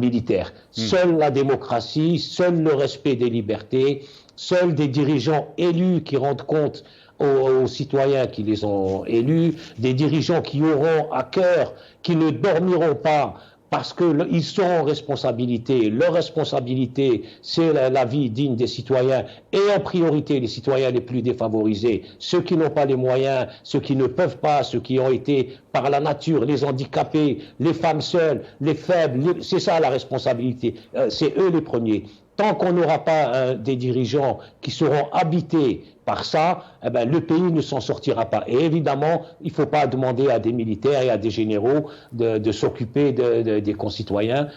militaire. Seule la démocratie, seul le respect des libertés, seuls des dirigeants élus qui rendent compte aux citoyens qui les ont élus, des dirigeants qui auront à cœur, qui ne dormiront pas parce qu'ils sont en responsabilité. Leur responsabilité, c'est la vie digne des citoyens et en priorité les citoyens les plus défavorisés, ceux qui n'ont pas les moyens, ceux qui ne peuvent pas, ceux qui ont été par la nature, les handicapés, les femmes seules, les faibles, c'est ça la responsabilité, c'est eux les premiers. Tant qu'on n'aura pas des dirigeants qui seront habités par ça, eh ben, le pays ne s'en sortira pas. Et évidemment, il ne faut pas demander à des militaires et à des généraux de s'occuper des concitoyens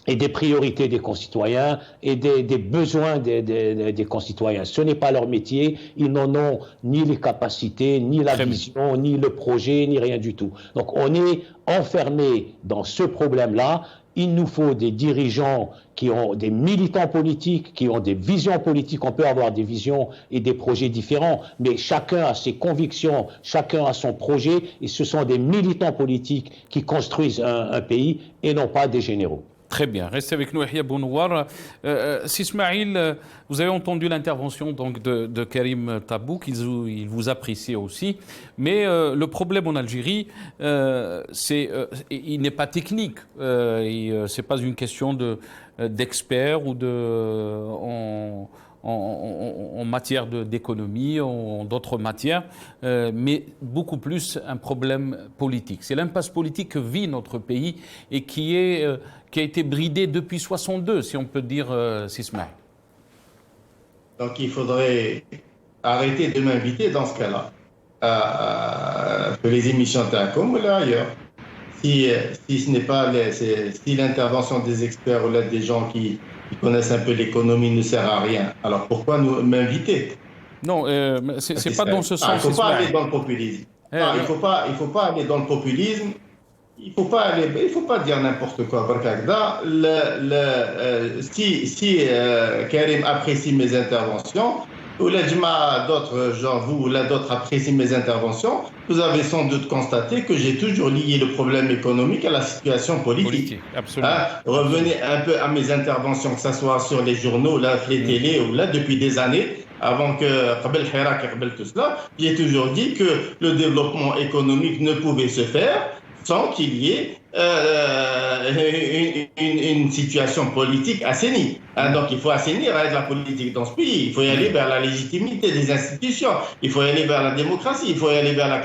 et des priorités des concitoyens et des besoins des concitoyens. Ce n'est pas leur métier, ils n'en ont ni les capacités, ni la vision, ni le projet, ni rien du tout. Donc on est enfermé dans ce problème-là. Il nous faut des dirigeants qui ont des militants politiques, qui ont des visions politiques. On peut avoir des visions et des projets différents, mais chacun a ses convictions, chacun a son projet, et ce sont des militants politiques qui construisent un pays et non pas des généraux. Très bien. Restez avec nous, Yahya Bounouar. Si Ismaïl, vous avez entendu l'intervention donc de Karim Tabouk, il vous apprécie aussi. Mais le problème en Algérie, il n'est pas technique. C'est pas une question d'experts ou en matière d'économie, en d'autres matières, mais beaucoup plus un problème politique. C'est l'impasse politique que vit notre pays et qui a été bridée depuis 62, si on peut dire, Sismaïl. Donc il faudrait arrêter de m'inviter dans ce cas-là, que les émissions Takom ou là ailleurs. Si ce n'est pas si l'intervention des experts ou là des gens qui connaissent un peu l'économie ne sert à rien, alors pourquoi m'inviter? Non, c'est pas dans ce sens. Il ne faut pas aller dans le populisme. Il faut pas aller dans le populisme. Il faut pas dire n'importe quoi. Barkagda, si Karim apprécie mes interventions, ou d'autres, genre vous, ou d'autres apprécient mes interventions, vous avez sans doute constaté que j'ai toujours lié le problème économique à la situation politique. Absolument. Revenez un peu à mes interventions, que ce soit sur les journaux, là, les télés, ou là, depuis des années, avant que tout cela, j'ai toujours dit que le développement économique ne pouvait se faire sans qu'il y ait une situation politique assainie. Donc il faut assainir avec la politique dans ce pays. Il faut y aller vers la légitimité des institutions. Il faut y aller vers la démocratie. Il faut y aller vers la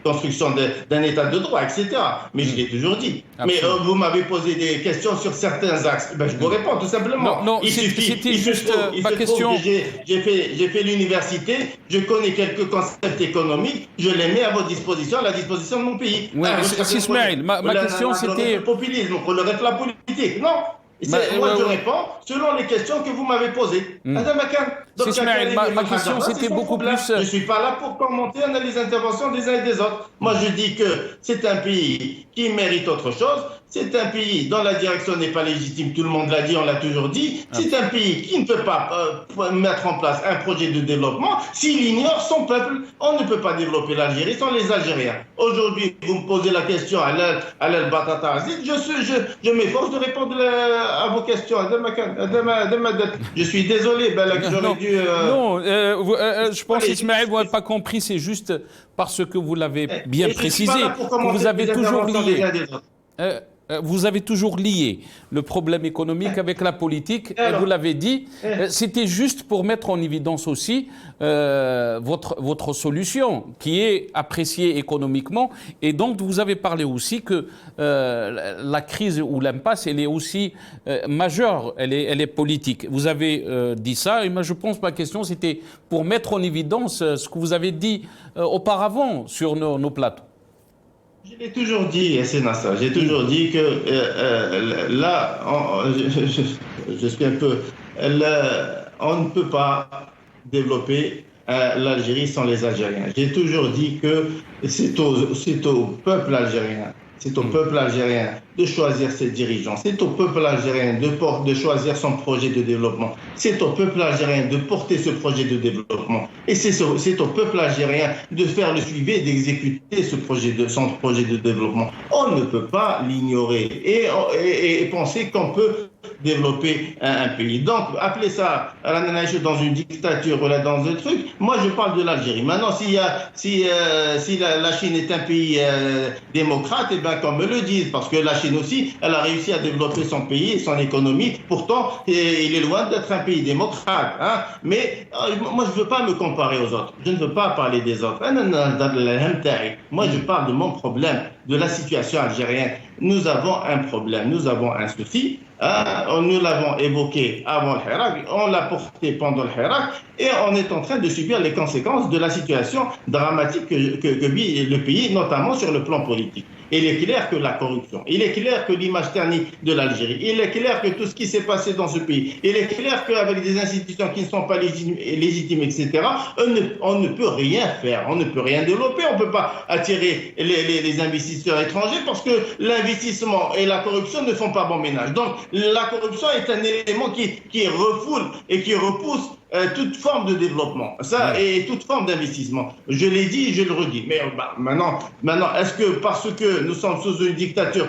construction d'un état de droit, etc. Mais je l'ai toujours dit. Absolument. Mais vous m'avez posé des questions sur certains axes. Ben, je vous réponds tout simplement. Non, c'était juste ma question. J'ai fait l'université. Je connais quelques concepts économiques. Je les mets à votre disposition, à la disposition de mon pays. Oui, Ismaïl, ma question c'était... Le populisme, pour le reste de la politique. Non. Moi, je réponds selon les questions que vous m'avez posées. Ma question, c'était beaucoup plus... Je ne suis pas là pour commenter les interventions des uns et des autres. Moi, je dis que c'est un pays qui mérite autre chose. C'est un pays dont la direction n'est pas légitime. Tout le monde l'a dit, on l'a toujours dit. C'est un pays qui ne peut pas mettre en place un projet de développement s'il ignore son peuple. On ne peut pas développer l'Algérie sans les Algériens. Aujourd'hui, vous me posez la question à l'Al-Batata Aziz. Je m'efforce de répondre à vos questions. Je suis désolé, j'aurais dû... Non, je pense qu'Ismaël, vous n'avez pas compris. C'est juste parce que vous l'avez bien précisé. Vous avez toujours lié... Vous avez toujours lié le problème économique avec la politique, et vous l'avez dit. C'était juste pour mettre en évidence aussi votre solution, qui est appréciée économiquement. Et donc, vous avez parlé aussi que la crise ou l'impasse, elle est aussi majeure, elle est politique. Vous avez dit ça, et moi, je pense que ma question, c'était pour mettre en évidence ce que vous avez dit auparavant sur nos plateaux. Je l'ai toujours dit, Nassa, j'ai toujours dit que là, je suis un peu... on ne peut pas développer l'Algérie sans les Algériens. J'ai toujours dit que c'est au peuple algérien. C'est au peuple algérien de choisir ses dirigeants. C'est au peuple algérien de choisir son projet de développement. C'est au peuple algérien de porter ce projet de développement. Et c'est au peuple algérien de faire le suivi et d'exécuter son projet de développement. On ne peut pas l'ignorer et penser qu'on peut développer un pays. Donc, appeler ça dans une dictature ou là dans un truc, moi je parle de l'Algérie. Maintenant, si la Chine est un pays démocrate, et bien qu'on me le dise, parce que la Chine aussi, elle a réussi à développer son pays et son économie. Pourtant, il est loin d'être un pays démocrate. Hein. Mais moi, je ne veux pas me comparer aux autres. Je ne veux pas parler des autres. Moi, je parle de mon problème, de la situation algérienne. Nous avons un problème, nous avons un souci. Nous l'avons évoqué avant le Hirak, on l'a porté pendant le Hirak, et on est en train de subir les conséquences de la situation dramatique que vit le pays, notamment sur le plan politique. Il est clair que la corruption, il est clair que l'image ternie de l'Algérie, il est clair que tout ce qui s'est passé dans ce pays, il est clair qu'avec des institutions qui ne sont pas légitimes, etc., on ne peut rien faire, on ne peut rien développer, on ne peut pas attirer les investisseurs étrangers parce que l'investissement et la corruption ne font pas bon ménage. Donc la corruption est un élément qui refoule et qui repousse toute forme de développement, ça, et toute forme d'investissement. Je l'ai dit, je le redis. Mais maintenant, est-ce que parce que nous sommes sous une dictature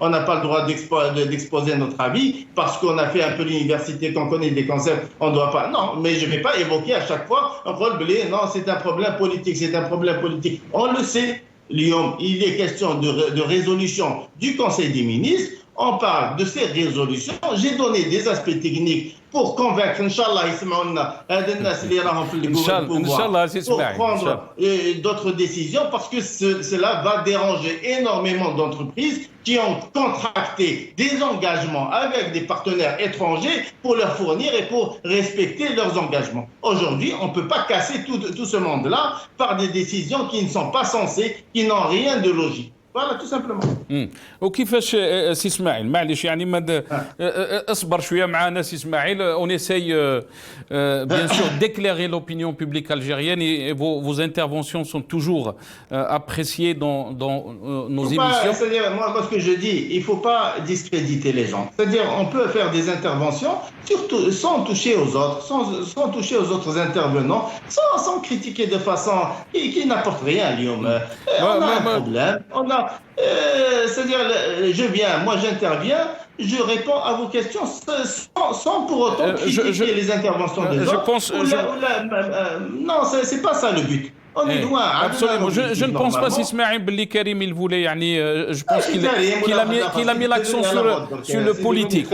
on n'a pas le droit d'exposer notre avis, parce qu'on a fait un peu l'université, qu'on connaît des concepts, on ne doit pas. Non, mais je ne vais pas évoquer à chaque fois un problème. Non, c'est un problème politique, c'est un problème politique. On le sait, Lyon, il est question de résolution du Conseil des ministres. On parle de ces résolutions. J'ai donné des aspects techniques pour convaincre, Inch'Allah, pour prendre d'autres décisions, parce que cela va déranger énormément d'entreprises qui ont contracté des engagements avec des partenaires étrangers pour leur fournir et pour respecter leurs engagements. Aujourd'hui, on ne peut pas casser tout ce monde-là par des décisions qui ne sont pas sensées, qui n'ont rien de logique. Voilà, tout simplement. وكيفاش سي اسماعيل معليش يعني اصبر شويه معنا سي اسماعيل on essaye bien sûr d'éclairer l'opinion publique algérienne et vos interventions sont toujours appréciées dans nos émissions. C'est-à-dire, moi ce que je dis, il ne faut pas discréditer les gens. C'est-à-dire, on peut faire des interventions surtout sans toucher aux autres, sans toucher aux autres intervenants, sans critiquer de façon qui n'apporte rien à Lyon. On a un problème, c'est-à-dire, moi j'interviens, je réponds à vos questions sans pour autant critiquer les interventions des autres. Non, c'est pas ça le but. On est loin. Absolument. Je ne pense pas, Ismaël Belli Karim, il voulait, je pense qu'il a mis l'accent sur le politique.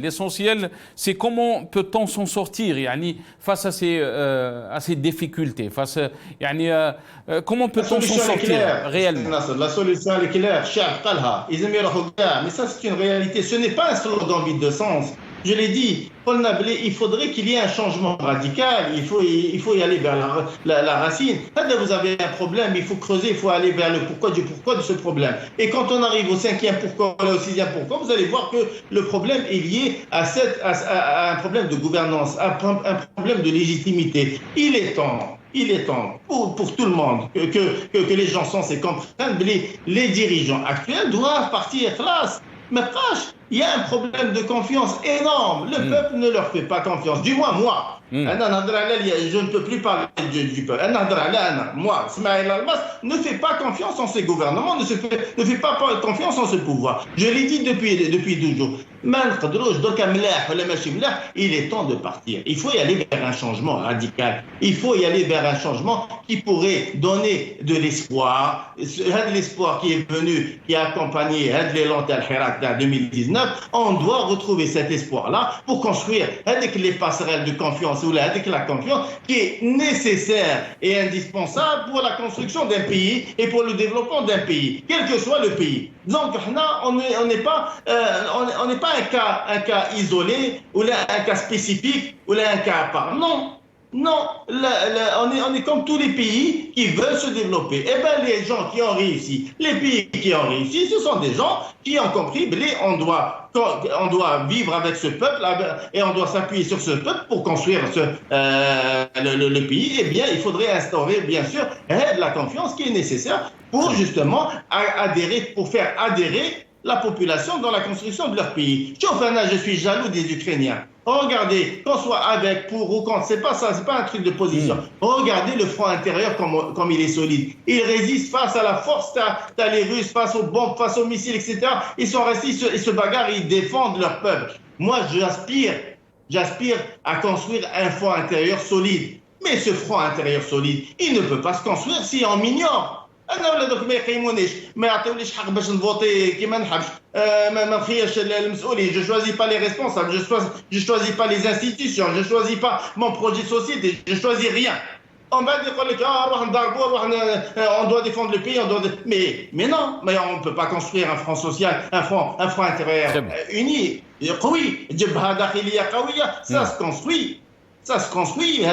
L'essentiel, c'est comment peut-on s'en sortir face à ces difficultés, comment peut-on s'en sortir réellement? La solution est claire. Mais ça, c'est une réalité. Ce n'est pas un slogan vide de sens. Je l'ai dit, il faudrait qu'il y ait un changement radical, il faut y aller vers la racine. Là, vous avez un problème, il faut creuser, il faut aller vers le pourquoi de ce problème. Et quand on arrive au 5e pourquoi, au 6e pourquoi, vous allez voir que le problème est lié à un problème de gouvernance, un problème de légitimité. Il est temps pour tout le monde que les gens sensés comprennent, les dirigeants actuels doivent partir classe. Mais il y a un problème de confiance énorme. Le peuple ne leur fait pas confiance. Du moins, moi. Je ne peux plus parler du peuple. Moi, Ismaël Almas, ne fait pas confiance en ces gouvernements, ne fait pas confiance en ce pouvoir. Je l'ai dit depuis toujours. Il est temps de partir. Il faut y aller vers un changement radical. Il faut y aller vers un changement qui pourrait donner de l'espoir. L'espoir qui est venu, qui a accompagné l'élan al-Hirak en 2019. On doit retrouver cet espoir-là pour construire les passerelles de confiance ou la confiance qui est nécessaire et indispensable pour la construction d'un pays et pour le développement d'un pays, quel que soit le pays. Donc, on n'est pas un cas isolé ou là, un cas spécifique ou là, un cas à part. Non, on est comme tous les pays qui veulent se développer. Eh bien, les gens qui ont réussi, les pays qui ont réussi, ce sont des gens qui ont compris, on doit vivre avec ce peuple et on doit s'appuyer sur ce peuple pour construire le pays. Eh bien, il faudrait instaurer, bien sûr, la confiance qui est nécessaire pour justement faire adhérer la population dans la construction de leur pays. Je suis jaloux des Ukrainiens. Regardez, qu'on soit avec, pour ou contre, c'est pas ça, c'est pas un truc de position. Regardez le front intérieur comme il est solide. Il résiste face à la force, t'as les Russes face aux bombes, face aux missiles, etc. Ils sont restés, ils se bagarrent, ils défendent leur peuple. Moi, j'aspire à construire un front intérieur solide. Mais ce front intérieur solide, il ne peut pas se construire si on m'ignore. انا ولادك ما يقيمونيش ما يعطيونيش حق باش نفوتي كيما نحبش ما نخيرش المسؤولين je choisis pas les responsables je choisis pas les institutions je choisis pas mon projet de société je choisis rien on va dire on doit défendre le pays mais non mais on ne peut pas construire un front social un front intérieur uni قوي جبهة داخلية قوية ça se construit. Ça se construit,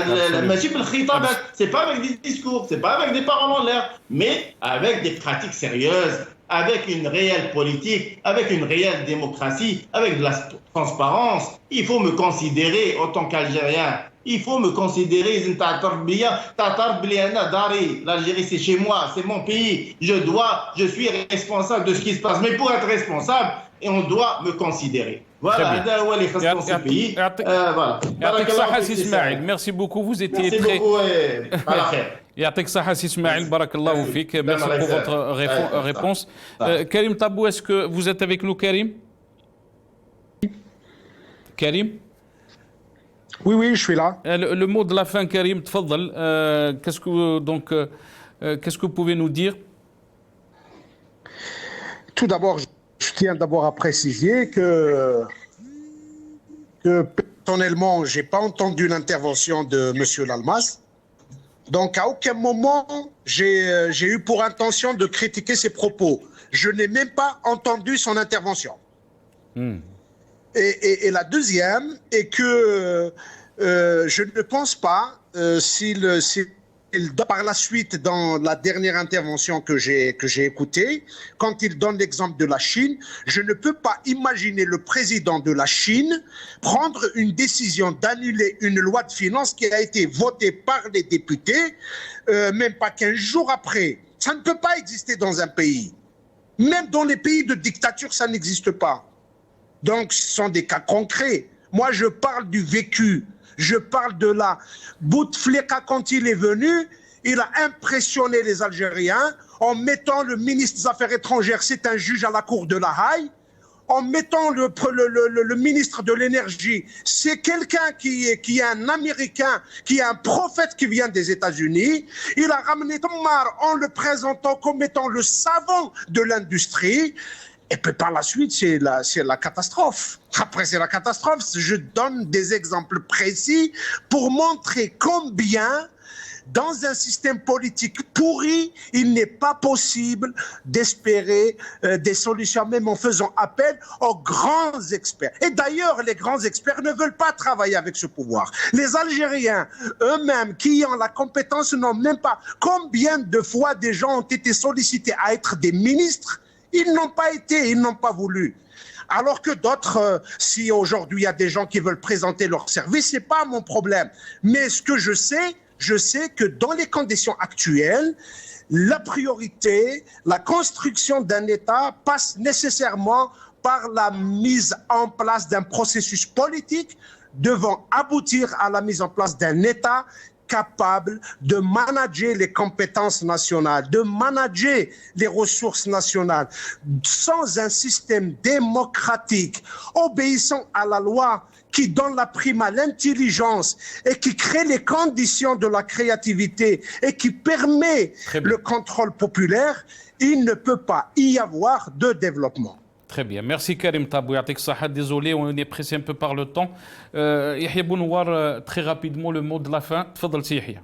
c'est pas avec des discours, c'est pas avec des paroles en l'air, mais avec des pratiques sérieuses, avec une réelle politique, avec une réelle démocratie, avec de la transparence. Il faut me considérer en tant qu'Algérien. Il faut me considérer, l'Algérie c'est chez moi, c'est mon pays, je suis responsable de ce qui se passe. Mais pour être responsable, on doit me considérer. Voilà, merci beaucoup, vous étiez merci très... beaucoup et Yatek Sahas Ismail, barakallahu fik, merci pour votre réponse. Karim Tabou, est-ce que vous êtes avec nous, Karim? Karim? Oui, je suis là. Le mot de la fin, Karim, tfaddal, qu'est-ce que vous pouvez nous dire? Tout d'abord, je tiens d'abord à préciser que personnellement, je n'ai pas entendu l'intervention de M. Lalmas. Donc, à aucun moment, j'ai eu pour intention de critiquer ses propos. Je n'ai même pas entendu son intervention. Et la deuxième est que je ne pense pas, par la suite, dans la dernière intervention que j'ai écoutée, quand il donne l'exemple de la Chine, je ne peux pas imaginer le président de la Chine prendre une décision d'annuler une loi de finances qui a été votée par les députés, même pas 15 jours après. Ça ne peut pas exister dans un pays. Même dans les pays de dictature, ça n'existe pas. Donc, ce sont des cas concrets. Moi, je parle du vécu. Je parle de la Bouteflika, quand il est venu, il a impressionné les Algériens en mettant le ministre des Affaires étrangères, c'est un juge à la cour de La Haye, en mettant le ministre de l'énergie, c'est quelqu'un qui est un Américain, qui est un prophète qui vient des États-Unis. Il a ramené Tommar en le présentant comme étant le savant de l'industrie. Et puis par la suite, c'est la catastrophe. Après, c'est la catastrophe. Je donne des exemples précis pour montrer combien, dans un système politique pourri, il n'est pas possible d'espérer des solutions, même en faisant appel aux grands experts. Et d'ailleurs, les grands experts ne veulent pas travailler avec ce pouvoir. Les Algériens eux-mêmes, qui ont la compétence, n'ont même pas. Combien de fois des gens ont été sollicités à être des ministres? Ils n'ont pas été, ils n'ont pas voulu. Alors que d'autres, si aujourd'hui il y a des gens qui veulent présenter leur service, ce n'est pas mon problème. Mais ce que je sais que dans les conditions actuelles, la priorité, la construction d'un État passe nécessairement par la mise en place d'un processus politique devant aboutir à la mise en place d'un État capable de manager les compétences nationales, de manager les ressources nationales. Sans un système démocratique, obéissant à la loi, qui donne la prime à l'intelligence et qui crée les conditions de la créativité et qui permet le contrôle populaire, il ne peut pas y avoir de développement. Très bien. Merci Karim Tabou. Désolé, on est pressé un peu par le temps. Yahya Bounouar, très rapidement, le mot de la fin. Tfadal Yahya.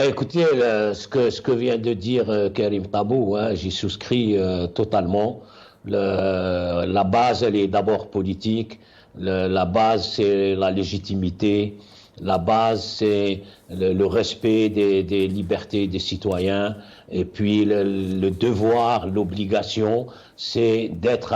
Écoutez, ce que vient de dire Karim Tabou, j'y souscris totalement. La base, elle est d'abord politique. La base, c'est la légitimité. La base, c'est le respect des libertés des citoyens. Et puis le devoir, l'obligation, c'est d'être,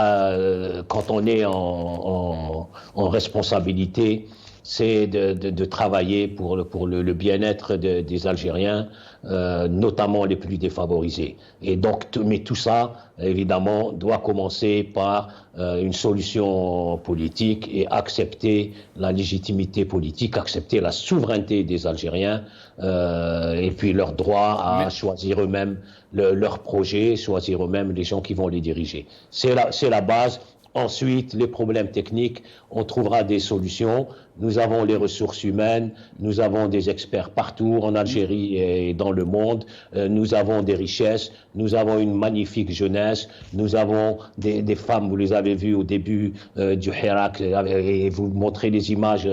quand on est en responsabilité, c'est de travailler pour le bien-être des Algériens, notamment les plus défavorisés. Et donc, mais tout ça, évidemment, doit commencer par une solution politique et accepter la légitimité politique, accepter la souveraineté des Algériens et puis leur droit à choisir eux-mêmes leur projet, choisir eux-mêmes les gens qui vont les diriger. C'est la base. Ensuite, les problèmes techniques, on trouvera des solutions. Nous avons les ressources humaines, nous avons des experts partout en Algérie et dans le monde. Nous avons des richesses, nous avons une magnifique jeunesse, nous avons des femmes, vous les avez vues au début du Hirak, et vous montrez les images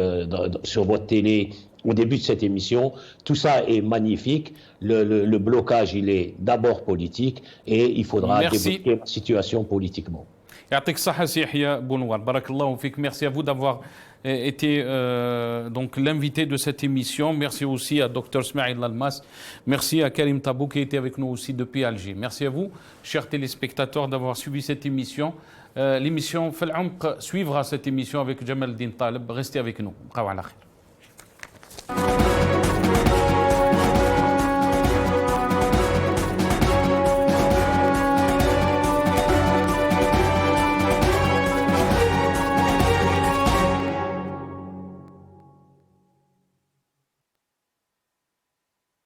sur votre télé au début de cette émission. Tout ça est magnifique. Le blocage, il est d'abord politique et il faudra débloquer la situation politiquement. يعطيك الصحة سي يحيى بونوار بارك الله فيك. Merci à vous d'avoir été donc l'invité de cette émission. Merci aussi à Dr Smaïl Lalmas. Merci à Karim Tabou qui était avec nous aussi depuis Alger. Merci à vous, chers téléspectateurs, d'avoir suivi cette émission. L'émission Fal Umq suivra cette émission avec Jamal Din Taleb. Restez avec nous.